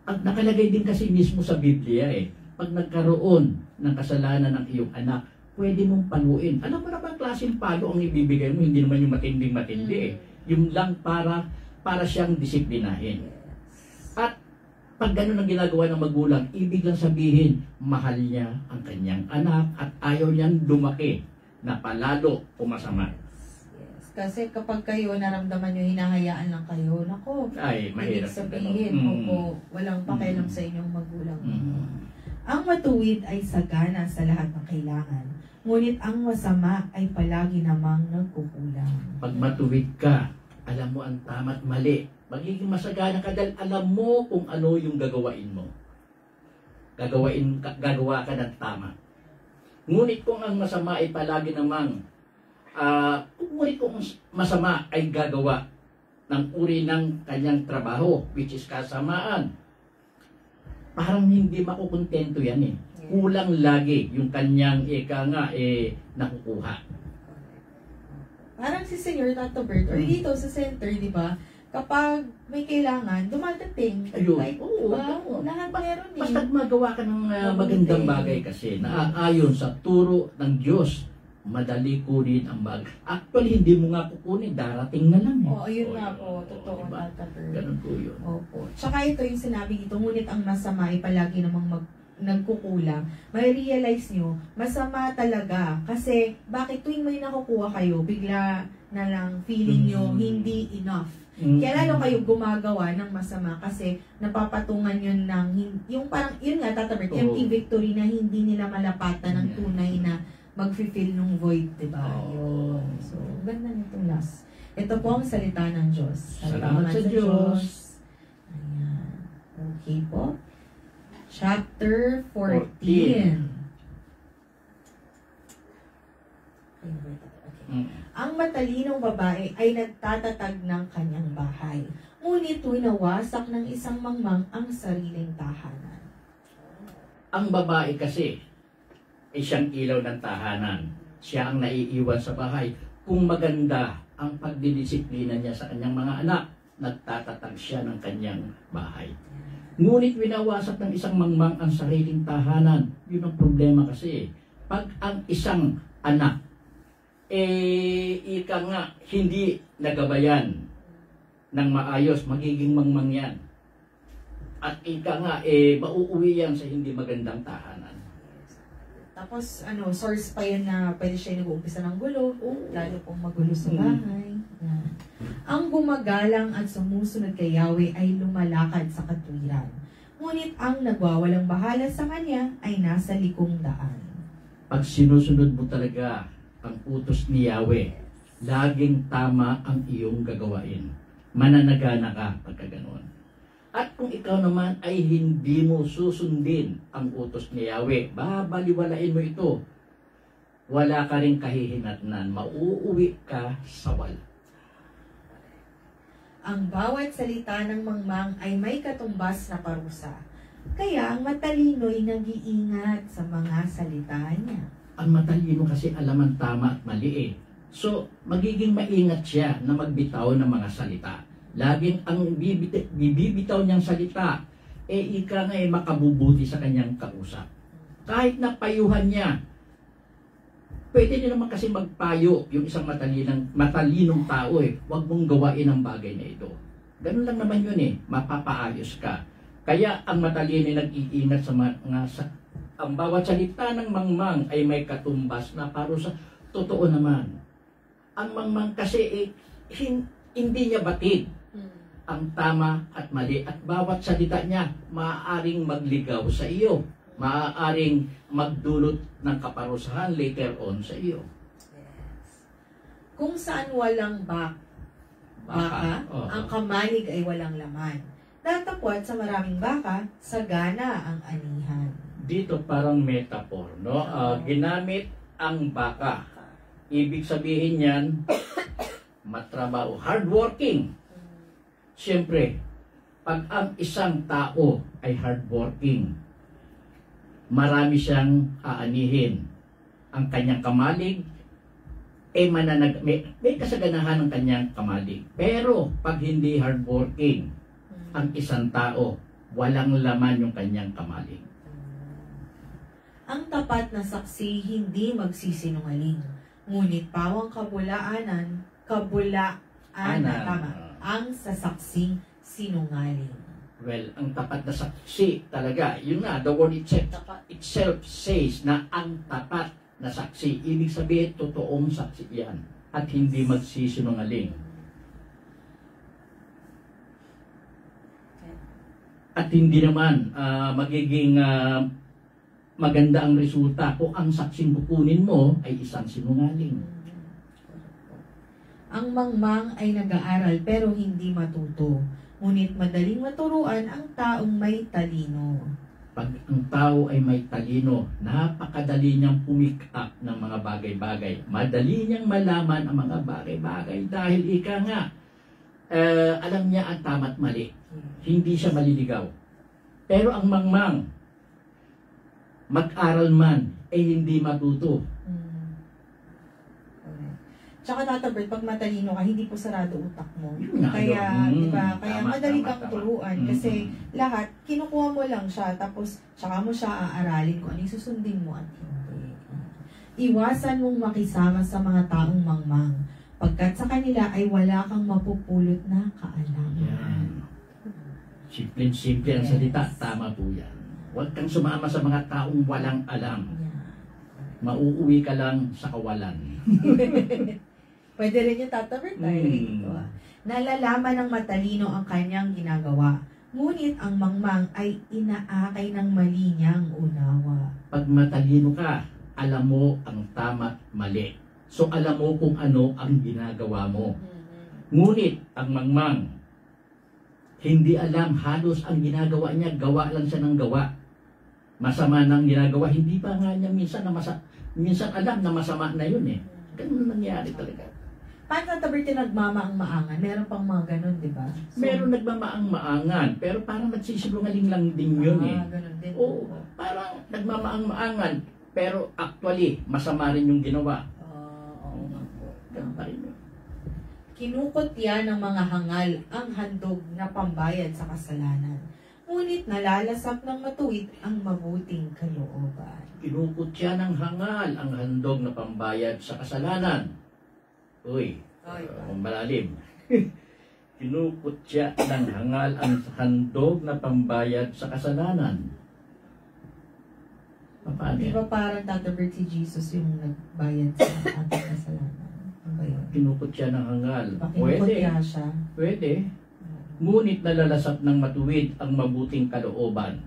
At nakalagay din kasi mismo sa Biblia pag nagkaroon ng kasalanan ng iyong anak, pwede mong paluin. Alam mo na ba ang klaseng palo ang ibibigay mo? Hindi naman yung matinding-matindi Yung lang para siyang disiplinahin. At pag gano'n ang ginagawa ng magulang, ibig lang sabihin, mahal niya ang kanyang anak at ayaw niyang lumaki na palalo o masama. Yes. Kasi kapag kayo naramdaman nyo, hinahayaan lang kayo, nako, ay, mahirap. ibig sabihin, walang pakialam sa inyong magulang. Ang matuwid ay sagana sa lahat ng kailangan, ngunit ang masama ay palagi namang nagkukulang. Pag matuwid ka, alam mo ang tama't mali. Magiging masagana ka dahil alam mo kung ano yung gagawain mo. Gagawa ka ng tama. Ngunit kung ang masama ay palagi namang, ngunit kung masama ay gagawa ng uri ng kanyang trabaho, which is kasamaan, parang hindi makukontento yan eh. Kulang lagi yung kanyang nakukuha. Parang si Senyor Tato Bert, or dito sa center, di ba? Kapag may kailangan, dumadating. Ayun. Like, Oo, diba? oo. Lahat meron Basta magawa ka ng magandang bagay kasi naaayon sa turo ng Diyos, madali kunin ang bagay. Actually, hindi mo nga kukunin, darating na lang. Oo, yun nga po. Totoo, diba? Tata Bert. Ganun po yun. Opo. Tsaka ito yung sinabi dito, ngunit ang masama ay palagi namang nagkukulang. May realize nyo, masama talaga. Kasi, bakit tuwing may nakukuha kayo, bigla na lang feeling nyo hindi enough. Kaya lalo kayo gumagawa ng masama kasi napapatungan yun ng, yung parang, yun nga, Tata Bert, empty victory na hindi nila malapatan ng tunay na mag-fulfill nung void, diba? Yun. So, ganda nitong last. Ito po ang salita ng Diyos. Salamat sa Diyos. Ayan. Okay po. Chapter 14. Ang matalinong babae ay nagtatatag ng kanyang bahay, ngunit winawasak ng isang mangmang ang sariling tahanan. Ang babae kasi ay siyang ilaw ng tahanan. Siya ang naiiwan sa bahay. Kung maganda ang pagdidisiplina niya sa kanyang mga anak, nagtatatag siya ng kanyang bahay. Ngunit winawasak ng isang mangmang ang sariling tahanan. Yun ang problema kasi. Pag ang isang anak ika nga, hindi nagabayan ng maayos, magiging mangmang yan. At ika nga, mauuwi yan sa hindi magandang tahanan. Tapos, source pa yun na pwede siya nag-uumpisa ng gulo, lalo pong magulo sa bahay. Yan. Ang gumagalang at sumusunod kay Yahweh ay lumalakad sa katwiran. Ngunit ang nagwawalang bahala sa kanya ay nasa likong daan. Pag sinusunod mo talaga ang utos ni Yahweh, laging tama ang iyong gagawain. Mananagana ka pagka ganoon. At kung ikaw naman ay hindi mo susundin ang utos ni Yahweh, babaliwalain mo ito. Wala ka rin kahihinatnan, mauuwi ka sa wala. Ang bawat salita ng mangmang ay may katumbas na parusa. Kaya ang matalino'y nag-iingat sa mga salita niya. Ang matalino kasi alam ang tama at mali eh. So, magiging maingat siya na magbitaw ng mga salita. Laging ang bibitaw niyang salita, ika nga makabubuti sa kanyang kausap. Kahit na payuhan niya, pwede din naman kasi magpayo yung isang matalinong tao eh. Huwag mong gawain ang bagay na ito. Ganun lang naman yun eh, mapapaayos ka. Kaya ang matalino ay nag-iingat sa mga ang bawat salita ng mangmang ay may katumbas na parusa. Totoo naman. Ang mangmang kasi hindi niya batid ang tama at mali. At bawat salita niya maaaring magligaw sa iyo. Maaaring magdulot ng kaparusahan later on sa iyo. Yes. Kung saan walang baka, Oo. ang kamalig ay walang laman. Datapwat sa maraming baka, sagana ang anihan. Dito parang metaphor, no? Ginamit ang baka. Ibig sabihin niyan, matrabaho, hardworking. Siyempre, pag ang isang tao ay hardworking, marami siyang aanihin. Ang kanyang kamalig, may kasaganahan ng kanyang kamalig. Pero, pag hindi hardworking, ang isang tao, walang laman yung kanyang kamalig. Ang tapat na saksi hindi magsisinungaling. Ngunit pawang kabulaanan, tama, ang sasaksing sinungaling. Well, ang tapat na saksi talaga, yun nga, the word itself says na ang tapat na saksi. Ibig sabihin, totoong saksi yan at hindi magsisinungaling. At hindi naman magiging maganda ang resulta kung ang saksing kukunin mo ay isang sinungaling. Ang mangmang ay nag-aaral pero hindi matuto. Ngunit madaling maturuan ang taong may talino. Pag ang tao ay may talino, napakadali niyang pumik-up ng mga bagay-bagay. Madali niyang malaman ang mga bagay-bagay dahil ika nga, alam niya ang tama at mali. Hindi siya maliligaw. Pero ang mangmang, mag-aral man, hindi matuto. Tsaka tatabert, pag matalino ka, hindi po sarado utak mo. Nga, Kaya, di ba? Kaya tama, madali tama, kang tama. turuan. Kasi lahat, kinukuha mo lang siya, tapos tsaka mo siya aaralin kung ano yung susundin mo at hindi. Iwasan mong makisama sa mga taong mangmang, pagkat sa kanila ay wala kang mapupulot na kaalaman. Yan. Simple ang salita, tama po yan. Huwag kang sumama sa mga taong walang alam. Mauuwi ka lang sa kawalan. Pwede rin yung tatabert tayo rito. Nalalaman ng matalino ang kanyang ginagawa. Ngunit ang mangmang ay inaakay ng mali niyang unawa. Pag matalino ka, alam mo ang tama at mali. So alam mo kung ano ang ginagawa mo. Ngunit ang mangmang, hindi alam halos ang ginagawa niya, gawa lang siya ng gawa. Masama nang ginagawa, hindi pa nga niya minsan alam na masama na yun eh. Ganun nangyari talaga. Paano tatabert yung nagmamaang-maangan? Meron pang mga ganun, di ba? So, Meron nagmamaang-maangan, pero parang nagsisinungaling lang din yun eh. Ganun din. Oo, parang nagmamaang-maangan, pero actually, masama rin yung ginawa. Oo nga po. Ganun pa rin yun. Kinukot yan ng mga hangal ang handog na pambayad sa kasalanan. Ngunit nalalasap ng matuwid ang mabuting kalooban. Kinukot siya ng hangal ang handog na pambayad sa kasalanan. Uy, malalim. Kinukot siya ng hangal ang handog na pambayad sa kasalanan. Paano Di yan? ba parang tatabert si Jesus yung nagbayad sa ating kasalanan? Ano ba yun? Kinukot siya ng hangal. Diba kinukot Pwede. niya siya? Pwede. Ngunit nalalasap ng matuwid ang mabuting kalooban.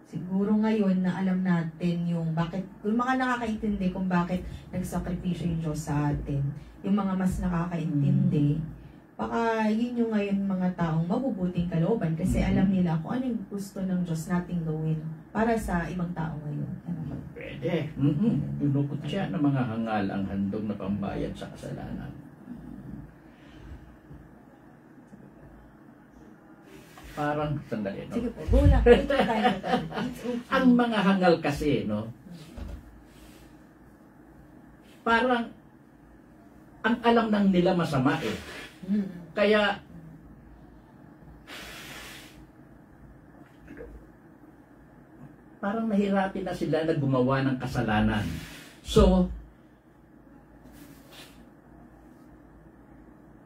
Siguro ngayon na alam natin yung bakit, yung mga nakakaintindi kung bakit nagsakripisyo yung Diyos sa atin, yung mga mas nakakaintindi, baka yun yung ngayon mga taong mabubuting kalooban kasi alam nila kung ano yung gusto ng Diyos nating gawin para sa ibang tao ngayon. Ano? Pwede. Inukot siya ng mga hangal ang handog na pambayad sa kasalanan. Parang, sandali, no? Sige po, go lang. Ito tayo. It's okay. Ang mga hangal kasi, no? Parang, ang alam lang nila masama eh. Kaya, parang nahirapan na sila na gumawa ng kasalanan. So,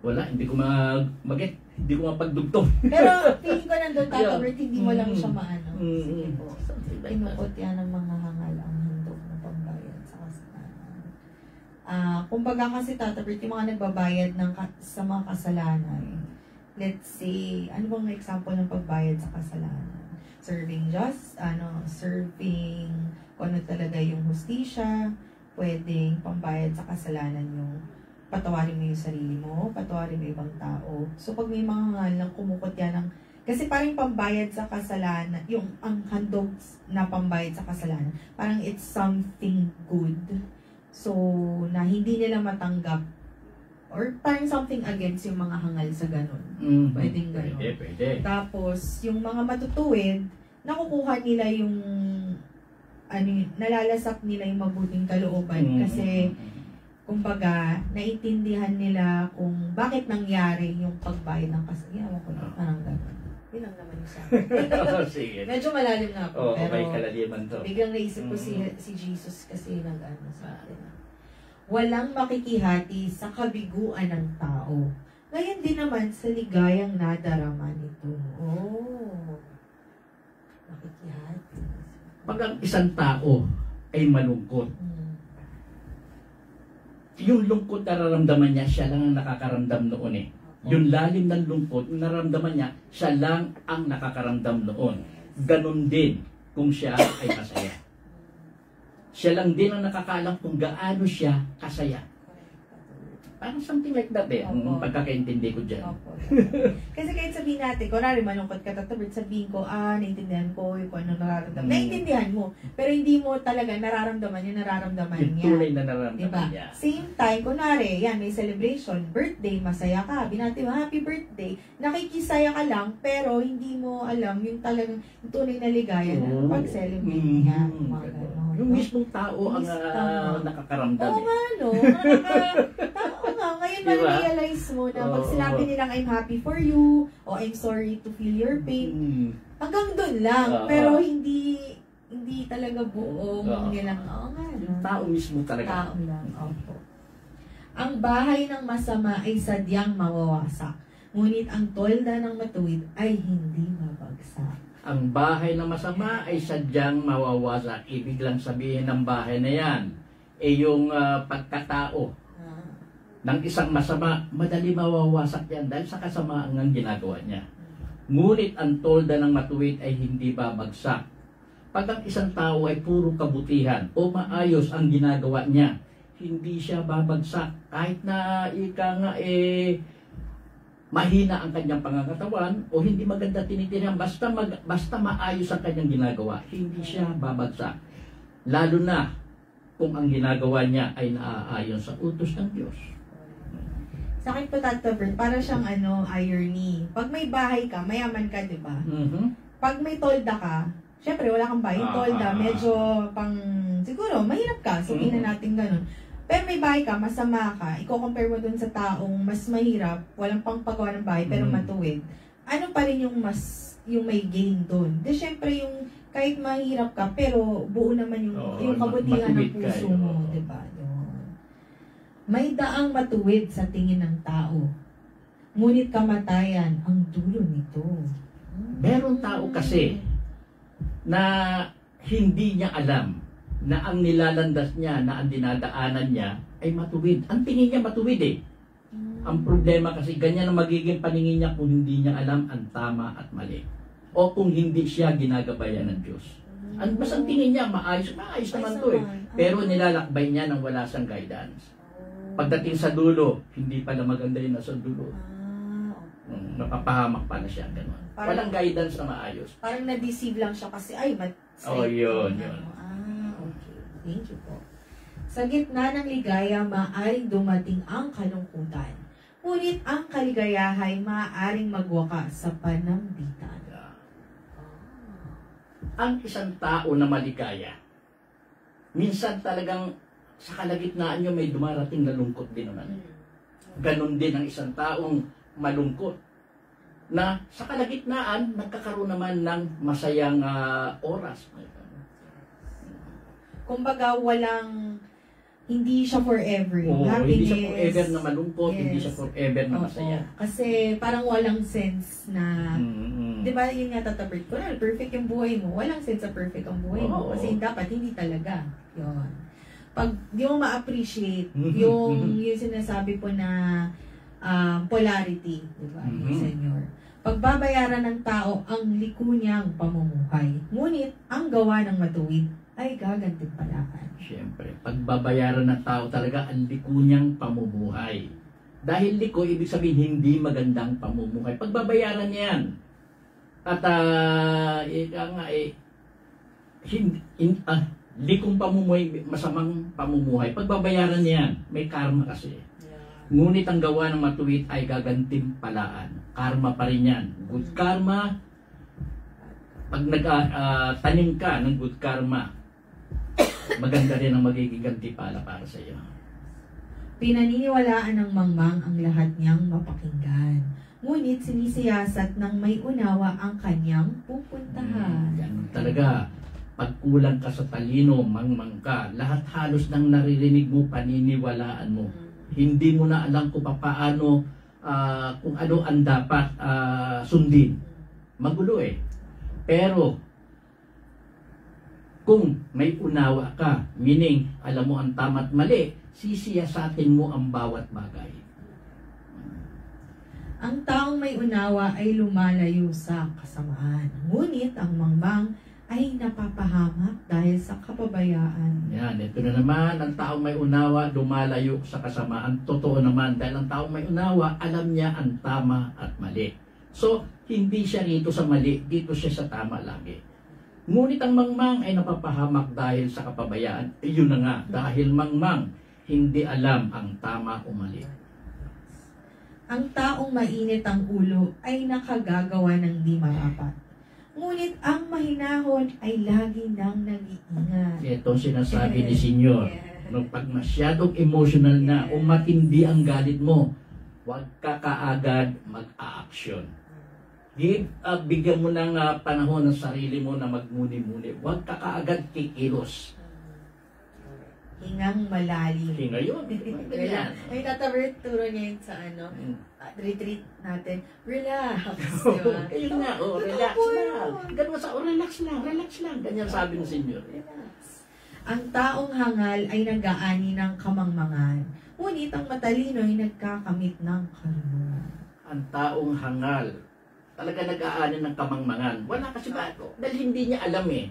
wala, hindi ko hindi ko mapagdugtong. Pero feeling ko nandun, Tata Bert, hindi mo lang siya maano. Sige po. Something like that. Inukot yan ng mga hangal ang handog na pambayad sa kasalanan. Kumbaga kasi, Tata Bert, yung mga nagbabayad sa mga kasalanan, let's say, ano bang example ng pagbayad sa kasalanan? Serving serving kung ano talaga yung hustisya, pwedeng pambayad sa kasalanan yung patawarin mo yung sarili mo, patawarin mo ibang tao. So, pag may mga hangal na kumukot yan ng, kasi parang pambayad sa kasalanan, yung ang handog na pambayad sa kasalanan, parang it's something good. So, na hindi nila matanggap or parang something against yung mga hangal sa ganun. Pwedeng ganun. Pwede. Tapos, yung mga matutuwid, nakukuha nila yung nalalasak nila yung mabuting kalooban kasi kumbaga, naiintindihan nila kung bakit nangyari yung pagbayad ng kasalanan. Ko na, parang gano'n. Yun lang naman yung sabi. Sige. Medyo malalim na po, pero may kalaliman to. biglang naisip ko si Jesus kasi nag-ano sa atin. Walang makikihati sa kabiguan ng tao. Ngayon din naman sa ligayang nadarama nito. Oh, makikihati. Pag ang isang tao ay malungkot, yung lungkot nararamdaman niya, siya lang ang nakakaramdam noon eh. Yung lalim ng lungkot, nararamdaman niya, siya lang ang nakakaramdam noon. Ganon din kung siya ay masaya. Siya lang din ang nakakaalam kung gaano siya kasaya. Parang something like that eh, ang pagkakaintindi ko dyan. Opo. Kasi kahit sabihin natin, kunwari malungkot ka, tatabit, sabihin ko, naintindihan ko yung kung ano nararamdaman. Naintindihan mo, pero hindi mo talaga nararamdaman yung nararamdaman Yung niya. tunay na nararamdaman Diba? niya. Same time, kunwari, yan, may celebration, birthday, masaya ka, binati mo, happy birthday, nakikisaya ka lang, pero hindi mo alam yung talagang yung tunay na ligaya na pag-celebrate niya. Mga ganon. Yung mismong tao ang nakakaramdam Oo eh. nga, no? Tao nga, ngayon Diba? ma-realize mo na pag sinabi nilang I'm happy for you, o I'm sorry to feel your pain, hanggang doon lang. Pero hindi talaga buong nilang, oo nga, no? Yung tao mismo talaga. Tao lang, opo. Ang bahay ng masama ay sadyang mawawasak, ngunit ang tolda ng matuwid ay hindi mabagsak. Ang bahay na masama ay sadyang mawawasak. Ibig lang sabihin ng bahay na yan, yung pagkatao ng isang masama, madali mawawasak yan dahil sa kasamaan ng ginagawa niya. Ngunit ang tolda ng matuwid ay hindi babagsak. Pag ang isang tao ay puro kabutihan o maayos ang ginagawa niya, hindi siya babagsak. Kahit na mahina ang kanyang pangangatawan o hindi maganda tinitirihan, basta maayos ang kanyang ginagawa, hindi siya babagsak. Lalo na kung ang ginagawa niya ay naaayon sa utos ng Diyos. Sa akin po, Tata Bert, para siyang irony. Pag may bahay ka, mayaman ka, di ba? Pag may tolda ka, syempre wala kang bahay. Yung tolda, medyo siguro, mahirap ka. Sabihin na natin ganun. Pero may bahay ka, masama ka, i-compare mo dun sa taong mas mahirap, walang pangpagawa ng bahay, pero matuwid. Ano pa rin yung may gain dun? Di syempre yung kahit mahirap ka, pero buo naman yung kabutihan ng puso mo, di ba? May daang matuwid sa tingin ng tao, ngunit kamatayan ang dulo nito. Meron tao kasi na hindi niya alam na ang nilalandas niya, na ang dinadaanan niya ay matuwid. Ang tingin niya matuwid eh. Ang problema kasi ganyan ang magiging paningin niya kung hindi niya alam ang tama at mali. O kung hindi siya ginagabayan ng Diyos. Mas ang tingin niya, maayos naman to eh. Pero nilalakbay niya nang wala siyang guidance. Pagdating sa dulo, hindi pala maganda yun nasa dulo. Napapahamak pala siya, gano'n. Walang guidance na maayos. Parang na-deceive lang siya kasi, ay, Yun. Okay. Thank you po. Sa gitna ng ligaya, maaaring dumating ang kalungkutan. Ngunit ang kaligayahay maaaring magwakas sa panambitan. Ang isang tao na maligaya, minsan talagang sa kalagitnaan nyo may dumarating na lungkot din naman. Ganon din ang isang taong malungkot na sa kalagitnaan nagkakaroon naman ng masayang oras. Kumbaga, hindi siya forever. Oo, Happiness. hindi siya forever na malungkot, Yes. hindi siya forever na masaya. Kasi parang walang sense na, di ba yun nga tatabert ko na, perfect yung buhay mo. Walang sense sa perfect ang buhay mo. Kasi dapat hindi talaga. Yun. Pag di mo ma-appreciate yung sinasabi po na polarity, di ba, Senyor? Pagbabayaran ng tao ang liko niyang pamumuhay. Ngunit ang gawa ng matuwid ay gagantimpalaan. Siyempre, pagbabayaran ng tao talaga ang liko niyang pamumuhay. Dahil liko, ibig sabihin hindi magandang pamumuhay. Pagbabayaran niya yan. At likong pamumuhay, masamang pamumuhay. Pagbabayaran niya yan, may karma kasi. Ngunit ang gawa ng matuwid ay gagantimpalaan. Karma pa rin yan. Good karma, pag nagtanim ka ng good karma, maganda rin ang magiging gantimpala para sa iyo. Pinaniniwalaan ng mangmang ang lahat niyang mapakinggan. Ngunit sinisiyasat ng may unawa ang kanyang pupuntahan. Yan talaga. Pag kulang ka sa talino, mangmang ka, lahat halos ng naririnig mo, paniniwalaan mo. Hindi mo na alam kung paano, kung ano ang dapat sundin. Magulo eh. Pero, kung may unawa ka, meaning alam mo ang tama at mali, sisiyasatin mo ang bawat bagay. Ang taong may unawa ay lumalayo sa kasamaan. Ngunit ang mangmang ay napapahamak dahil sa kapabayaan. Yan, ito na naman, ang taong may unawa, lumalayo sa kasamaan. Totoo naman, dahil ang taong may unawa, alam niya ang tama at mali. So, hindi siya rito sa mali, dito siya sa tama lagi. Ngunit ang mangmang ay napapahamak dahil sa kapabayaan. Yun na nga, dahil mangmang, hindi alam ang tama o mali. Ang taong mainit ang ulo ay nakagagawa ng di marapat. Ngunit ang mahinahon ay lagi nang nag-iingat. Ito ang sinasabi ni Senyor. No, pag masyadong emotional na o matindi ang galit mo, huwag ka kaagad mag-a-action. Bigyan mo ng panahon ng sarili mo na magmuni-muni. Huwag ka kaagad kikilos. Hingang malalim. Hinga yun. Ganyan. Ay, tatabert turo niya yun sa retreat natin. Relax. Kayo nga, relax lang. Ganun sa, relax lang. Ganyan sabi ng Senyor. Relax. Ang taong hangal ay nag-aani ng kamangmangan. Ngunit ang matalino ay nagkakamit ng karunungan. Ang taong hangal, talaga nag-aani ng kamangmangan. Wala kasi ba? Dahil hindi niya alam eh.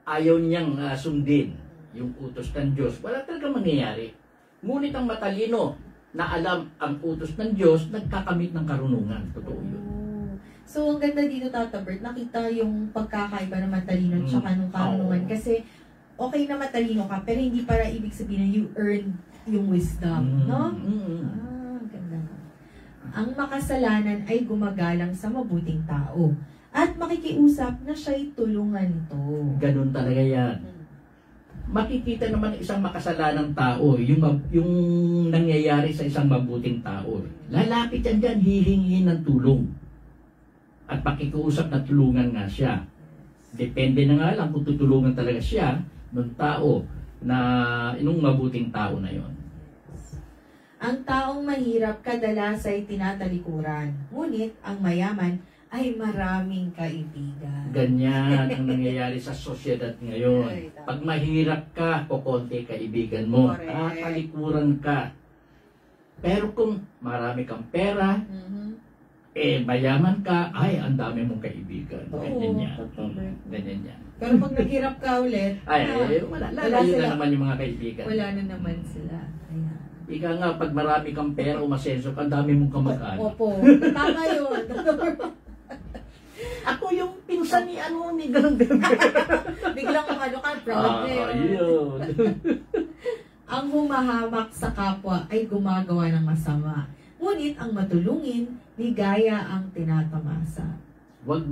Ayaw niyang sundin yung utos ng Diyos. Wala talaga mangyayari. Ngunit ang matalino na alam ang utos ng Diyos, nagkakamit ng karunungan. Totoo yun. So, ang ganda dito, Tata Bert, nakita yung pagkakaiba ng matalino at saka ng karunungan. Kasi, okay na matalino ka, pero hindi para ibig sabihin na you earn yung wisdom, no? Ganda. Ang makasalanan ay gumagalang sa mabuting tao at makikiusap na siya'y tulungan nito. Ganun talaga yan. Makikita naman ng isang makasalanang tao, yung nangyayari sa isang mabuting tao. Lalapit yan dyan, hihingin ng tulong. At pakikiusap na tulungan nga siya. Depende na nga lang kung tutulungan talaga siya ng tao na inong mabuting tao na yon. Ang taong mahirap kadalas ay tinatalikuran. Ngunit ang mayaman ay maraming kaibigan. Ganyan ang nangyayari sa sosyedad ngayon. Pag mahirap ka, kukonti kaibigan mo. Talikuran ka. Pero kung marami kang pera, mayaman ka, ay, ang dami mong kaibigan. Ganyan yan. Ganyan yan. Pero pag naghirap ka ulit, wala. Lalayo na naman yung mga kaibigan. Wala na naman sila. Ayan. Ika nga, pag marami kang pera, umasenso ka, dami mong kamag-anak. Opo, tama yun. Ako yung pinsan ni ano, ni ganun-ganun. Biglang ano ka, proud eh. Yun. Ang humahamak sa kapwa ay gumagawa ng masama. Ngunit ang matulungin, ligaya ang tinatamasa. Huwag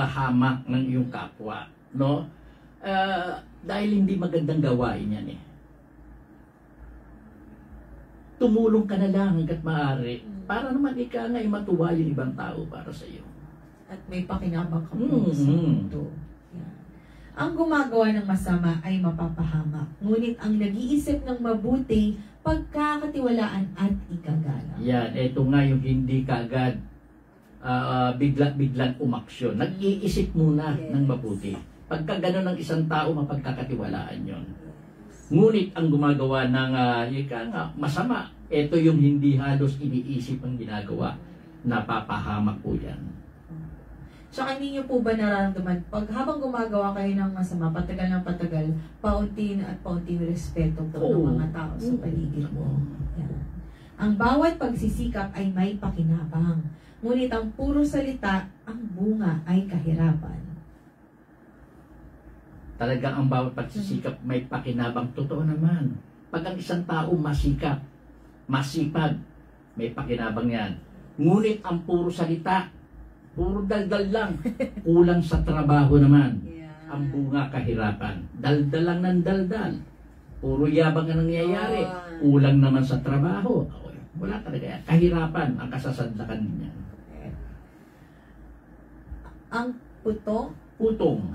hamak ng iyong kapwa, no? Dahil hindi magandang gawain yan eh. Tumulong ka na lang hanggat maaari para naman ika nga ay matuwa yung ibang tao para sa iyo. At may pakinabang ka po sa mundo. Yan. Ang gumagawa ng masama ay mapapahamak. Ngunit ang nag-iisip ng mabuti, pagkakatiwalaan at ikagala. Yan, eto nga yung hindi kaagad bigla-biglang umaksyon. Nag-iisip muna ng mabuti. Pagka gano'n ng isang tao, mapagkakatiwalaan yon. Ngunit ang gumagawa ng masama, ito yung hindi halos iniisip ang ginagawa. Napapahamak po yan. So, hindi niyo po ba nararamdaman, pag habang gumagawa kayo ng masama, patagal ng patagal, paunti at paunti respeto po ng mga tao sa paligid mo. Yan. Ang bawat pagsisikap ay may pakinabang. Ngunit ang puro salita, ang bunga ay kahirapan. Talagang ang bawat pagsisikap may pakinabang. Totoo naman. Pag ang isang tao masikap, masipag, may pakinabang yan. Ngunit ang puro salita, puro daldal lang, kulang sa trabaho naman. Ang bunga kahirapan. Daldal lang ng daldal. Puro yabang ang nangyayari. Kulang naman sa trabaho. Wala talaga yan. Kahirapan ang kasasadlakan niya. Ang putong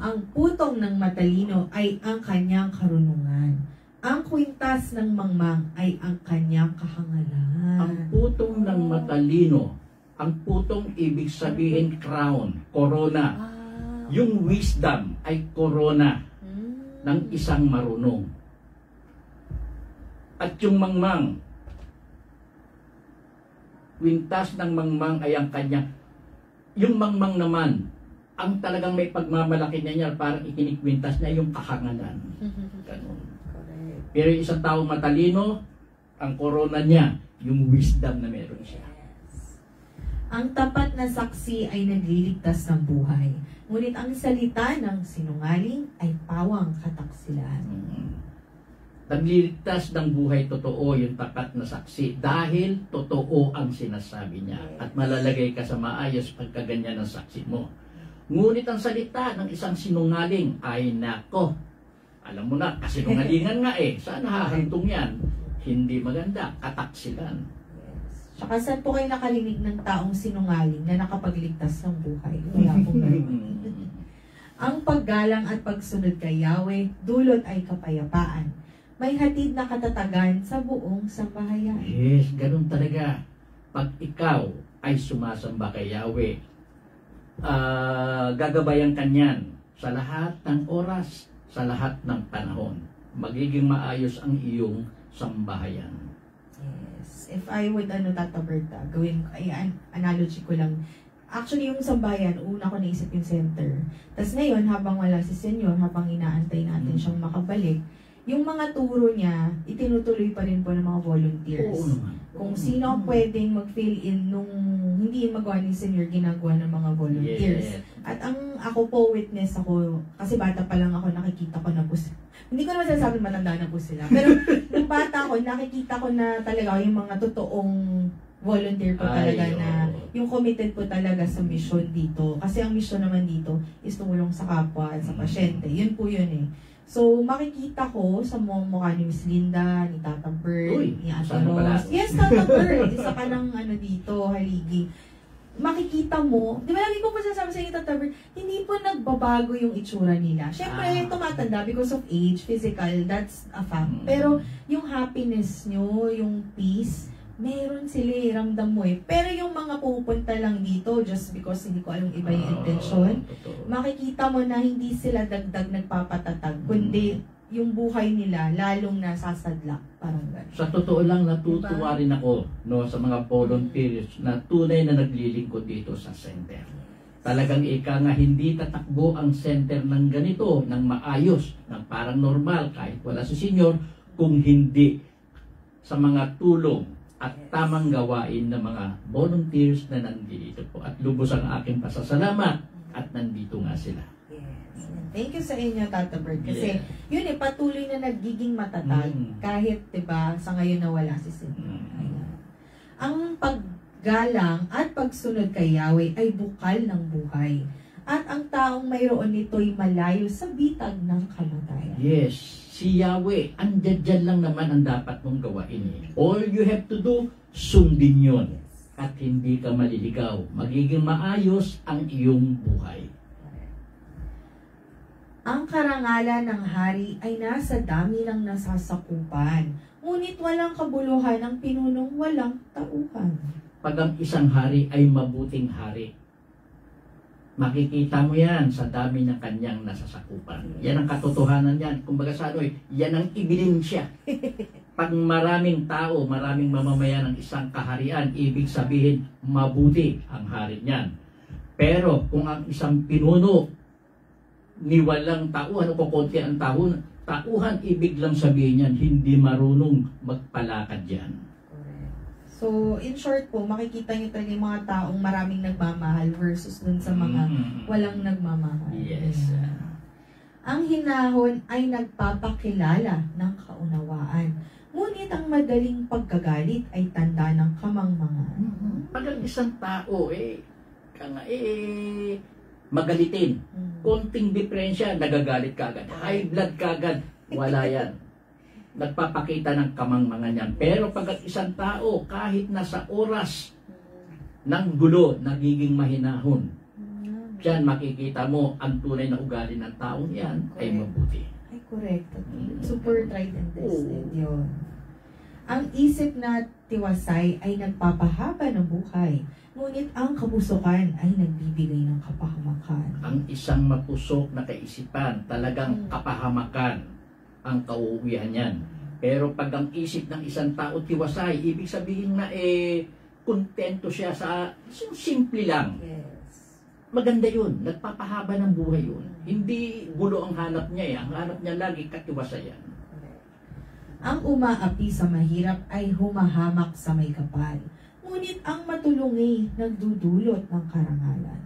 Ang putong ng matalino ay ang kanyang karunungan. Ang kwintas ng mangmang ay ang kanyang kahangalan. Ang putong ng matalino, ang putong ibig sabihin crown, corona. Yung wisdom ay corona ng isang marunong. At yung mangmang, kwintas ng mangmang ay ang kanyang. Yung mangmang naman, ang talagang may pagmamalaki niya parang ikinikwintas niya yung kahangalan. Ganun. Pero yung isang tao matalino, ang corona niya, yung wisdom na meron siya. Ang tapat na saksi ay nagliligtas ng buhay. Ngunit ang salita ng sinungaling ay pawang kataksilan. Nagliligtas ng buhay totoo yung tapat na saksi dahil totoo ang sinasabi niya. At malalagay ka sa maayos pagkaganyan ng saksi mo. Ngunit ang salita ng isang sinungaling ay nako. Alam mo na, kasinungalingan nga eh. Saan hahantong yan? Hindi maganda, kataksilan. Saka saan po kayo nakarinig ng taong sinungaling na nakapagligtas ng buhay? Wala pong gano'n. Ang paggalang at pagsunod kay Yahweh, dulot ay kapayapaan. May hatid na katatagan sa buong sambahayan. Yes, ganun talaga. Pag ikaw ay sumasamba kay Yahweh, gagabayan kanyan sa lahat ng oras, sa lahat ng panahon. Magiging maayos ang iyong sambahayan. Yes. If I would, Tata Berta, gawin ko, analogy ko lang. Actually, yung sambahayan, una ko naisip yung center. Tapos ngayon, habang wala si Senyor, habang inaantay natin siyang makabalik, yung mga turo niya, itinutuloy pa rin po ng mga volunteers. Oo naman. Kung sino ang pwedeng mag-fill in nung hindi magawa ni Senyor, ginagawa ng mga volunteers. Yes. At ako po, witness ako, kasi bata pa lang ako, nakikita ko na po sila. Hindi ko naman sinasabi matanda na po sila. Pero nung bata ko, nakikita ko na talaga yung mga totoong volunteer po talaga na yung committed po talaga sa mission dito. Kasi ang mission naman dito is tumulong sa kapwa at sa pasyente. Yun po yun eh. So, makikita ko sa mukha ni Miss Linda, ni Tata Bird, ni Ate Rose. Yes, Tata Bird. Isa ka ng dito, haligi. Makikita mo, di ba lagi ko po sasabi sa inyo, Tata Bird, hindi po nagbabago yung itsura nila. Siyempre, tumatanda because of age, physical, that's a fact. Pero, yung happiness nyo, yung peace, meron sila, ramdam mo eh. Pero yung mga pupunta lang dito, just because hindi ko alam iba yung intensyon, makikita mo na hindi sila dagdag nagpapatatag, kundi yung buhay nila lalong nasasadlak. Parang gano'n. Sa totoo lang, natutuwa rin ako sa mga volunteers na tunay na naglilingkod dito sa center. Talagang ika nga hindi tatakbo ang center ng ganito, ng maayos, ng parang normal, kahit wala si Senyor, kung hindi sa mga tulong at tamang gawain ng mga volunteers na nandito po. At lubos ang aking pasasalamat at nandito nga sila. Yes. Thank you sa inyo, Tata Bert. Kasi Yeah. yun patuloy na nagiging matatag. Kahit, diba, sa ngayon nawala si Senyor. Ayan. Ang paggalang at pagsunod kay Yahweh ay bukal ng buhay. At ang taong mayroon nito'y malayo sa bitag ng kamatayan. Yes, si Yahweh, andyan lang naman ang dapat mong gawain. All you have to do, sundin yun. At hindi ka maliligaw. Magiging maayos ang iyong buhay. Ang karangalan ng hari ay nasa dami ng nasasakupan. Ngunit walang kabuluhan ang pinunong walang tauhan. Pag ang isang hari ay mabuting hari, makikita mo yan sa dami ng kanyang nasasakupan. Yan ang katotohanan yan. Kumbaga sa ano, yan ang ebidensya. Pag maraming tao, maraming mamamayan ng isang kaharian, ibig sabihin mabuti ang hari niyan. Pero kung ang isang pinuno ni walang tauhan o kukunti ang tauhan, ibig lang sabihin yan, hindi marunong magpalakad yan. So, in short po, makikita niyo talaga yung mga taong maraming nagmamahal versus dun sa mga walang nagmamahal. Yes. Ayan. Ang hinahon ay nagpapakilala ng kaunawaan. Ngunit ang madaling pagkagalit ay tanda ng kamangmangan. Pag ang isang tao, magalitin. Konting diferensya, nagagalit ka agad. High blood ka agad. Wala yan. Nagpapakita ng kamangmangan yan. Pero pag ang isang tao, kahit nasa oras ng gulo, nagiging mahinahon. Diyan makikita mo ang tunay na ugali ng taong yan ay mabuti. Ay, correct. Super tried and tested yun. Ang isip na tiwasay ay nagpapahaba ng buhay. Ngunit ang kabusukan ay nagbibigay ng kapahamakan. Ang isang mapusok na kaisipan, talagang kapahamakan ang kauuwihan yan. Pero pag ang isip ng isang tao tiwasay, ibig sabihin na kontento siya sa simple lang. Yes. Maganda yun. Nagpapahaba ng buhay yun. Hindi gulo ang hanap niya. Ang hanap niya lagi katiwasayan. Ang umaapi sa mahirap ay humahamak sa may kapal. Ngunit ang matulungi nagdudulot ng karangalan.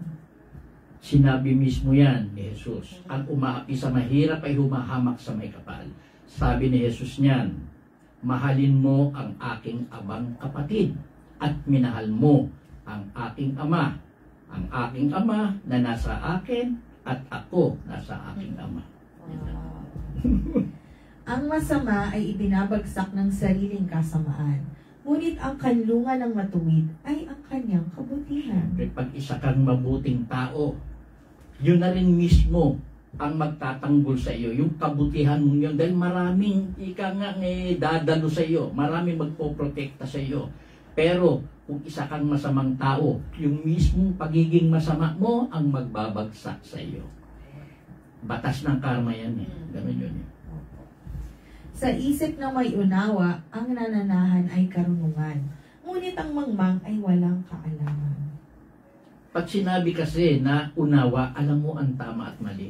Sinabi mismo yan ni Jesus. Ang umaapi sa mahirap ay humahamak sa may kapal. Sabi ni Jesus niyan, mahalin mo ang aking abang kapatid at minahal mo ang aking ama. Ang aking ama na nasa akin at ako nasa aking ama. Ang masama ay ibinabagsak ng sariling kasamaan. Ngunit ang kanlungan ng matuwid ay ang kanyang kabutihan. Pag isa kang mabuting tao, yun na rin mismo ang magtatanggol sa iyo, yung kabutihan mo yun. Dahil maraming dadalo sa iyo, maraming magpoprotekta sa iyo. Pero kung isa kang masamang tao, yung mismong pagiging masama mo ang magbabagsak sa iyo. Batas ng karma yan Ganun yun Sa isip na may unawa, ang nananahan ay karunungan. Ngunit ang mangmang ay walang kaalaman. Pag sinabi kasi na unawa, alam mo ang tama at mali.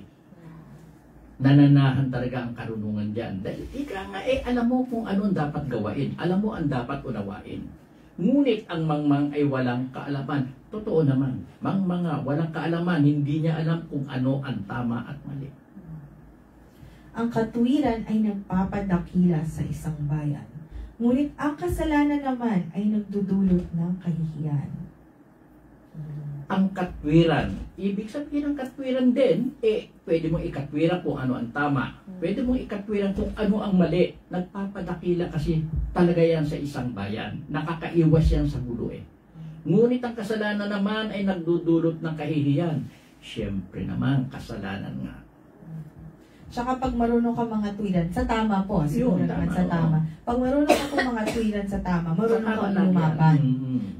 Nananahan talaga ang karunungan dyan. Dahil alam mo kung ano ang dapat gawain. Alam mo ang dapat unawain. Ngunit ang mangmang ay walang kaalaman. Totoo naman. Mangmanga, walang kaalaman. Hindi niya alam kung ano ang tama at mali. Ang katuwiran ay nagpapadakila sa isang bayan. Ngunit ang kasalanan naman ay nagdudulot ng kahihiyan. Ang katwiran, ibig sabihin ng katwiran din, pwede mong ikatwiran kung ano ang tama. Pwede mong ikatwiran kung ano ang mali. Nagpapadakila kasi talaga yan sa isang bayan. Nakakaiwas yan sa gulo Ngunit ang kasalanan naman ay nagdudulot ng kahihiyan. Siyempre naman, kasalanan nga. Tsaka pag marunong ka mga tuwiran, sa tama po, siguro naman sa tama. Pag marunong ka po mga tuwiran sa tama, marunong ka lumaban.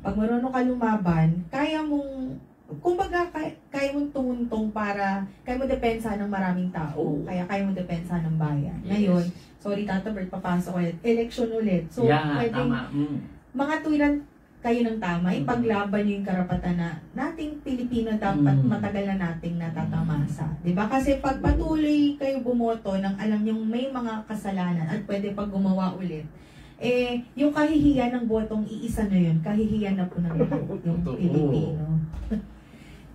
Pag marunong ka lumaban, kaya mong, kumbaga, kaya mong tumuntong para, kaya mo depensa ng maraming tao. Kaya mo depensa ng bayan. Ngayon, sorry Tata Bert, papasok ulit. Election ulit. So, pwedeng, mga tuwiran, kayo ng tama, ipaglaban nyo yung karapatan na nating Pilipino dapat matagal na nating natatamasa. Diba? Kasi pag patuloy kayo bumoto nang alam nyong may mga kasalanan at pwede pag gumawa ulit, Yung kahihiyan ng botong iisa na yun, kahihiyan na po ng lahat yung Totoo. Pilipino.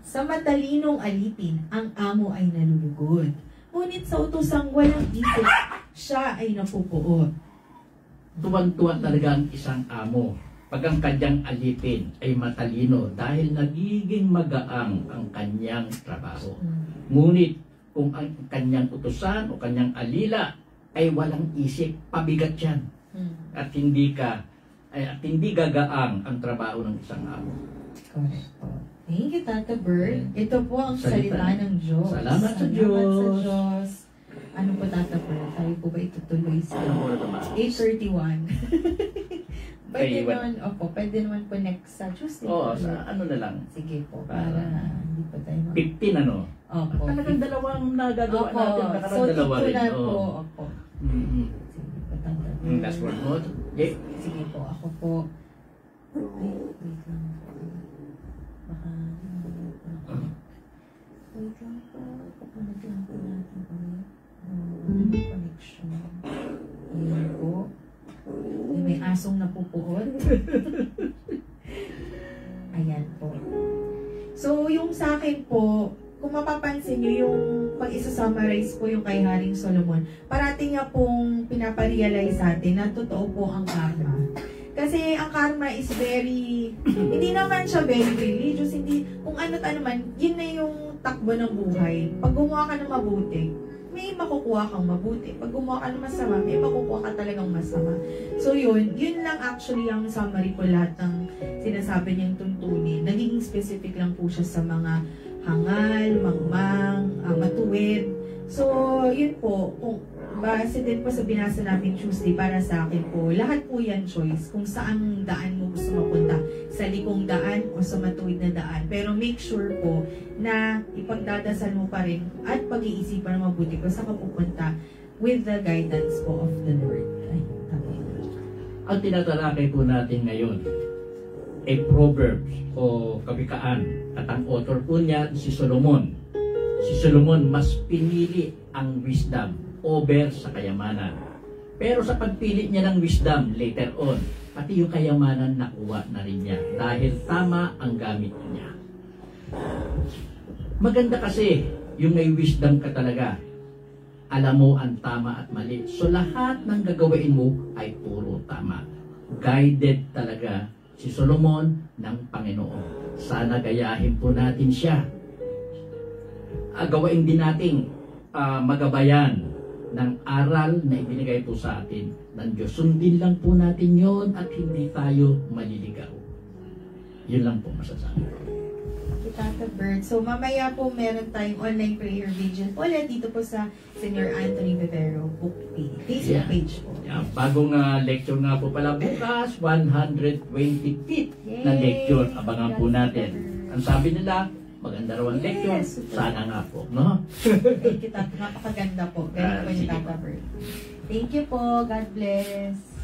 Sa matalinong alipin, ang amo ay nalulugod. Ngunit sa utosang walang isip, siya ay napupuot. Tuwan-tuwa talaga ang isang amo pag ang kanyang alipin ay matalino dahil nagiging magaang ang kanyang trabaho. Ngunit kung ang kanyang utusan o kanyang alila ay walang isip, pabigat yan. At hindi gagaang ang trabaho ng isang amo. Correct po. Thank you, Tata Bird. Ito po ang salita ng Diyos. Salamat sa Salamat Diyos. sa Diyos. Ano po, Tata Bird? Tayo po ba itutuloy sa Anong oras na ba? 8:31? Pwede Ay, naman, pwede naman po next sa Tuesday. Oo, sa ano na lang. Sige po, para hindi pa tayo 15 ano? Opo. Talagang dalawang nagagawa Opo. natin. So, Nakarang dalawa rin. titulan po. Oo. Opo. Mm-hmm. Sige po, Tata Bird. Last word mo? Yeah. Sige po, ako po. Wait lang po. Baka, wait lang po. Papunod lang po natin ulit. Connection. Ayan po. May asong napupuot. Ayan po. So, yung sa akin po, kung mapapansin nyo yung pag isa-summarize po yung kay Haring Solomon, parating nga pong pinaparealize sa atin na totoo po ang karma. Kasi ang karma is very, hindi naman siya very religious, hindi, kung ano't ano man, yun na yung takbo ng buhay. Pag gumawa ka ng mabuti, may makukuha kang mabuti. Pag gumawa ka ng masama, may makukuha ka talagang masama. So yun lang actually ang summary po lahat ng sinasabi niyang tuntunin. Naging specific lang po siya sa mga hangal, mangmang, matuwid. So yun po, kung base din po sa binasa namin Tuesday, para sa akin po, lahat po yan choice kung saan daan mo gusto mapunta, sa likong daan o sa matuwid na daan. Pero make sure po na ipagdadasal mo pa rin at pag-iisipan na mabuti kung saan ka pupunta with the guidance po of the Lord. Ay, okay. Ang tinatalakay po natin ngayon ay Proverbs o Kawikaan at ang author po niya si Solomon. Si Solomon mas pinili ang wisdom over sa kayamanan. Pero sa pagpili niya ng wisdom later on, pati yung kayamanan nakuha na rin niya dahil tama ang gamit niya. Maganda kasi yung may wisdom ka talaga. Alam mo ang tama at mali. So lahat ng gagawin mo ay puro tama. Guided talaga si Solomon ng Panginoon. Sana gayahin po natin siya. Gawain din nating magabayan ng aral na ibinigay po sa atin ng Diyos. Sundin lang po natin yon at hindi tayo maliligaw. Yun lang po masasabi ko. Tata Bird. So, mamaya po meron tayong online prayer vigil po ulit dito po sa Senior Anthony Vivero book page. Facebook page po. Yeah, bagong lecture nga po pala bukas, 125th na lecture. Abangan po natin. Ang sabi nila, maganda raw ang lecture. Sana nga po, no? Thank you, Tata. Napakaganda po. Ganun po yung Tata Bird. Thank you po. God bless.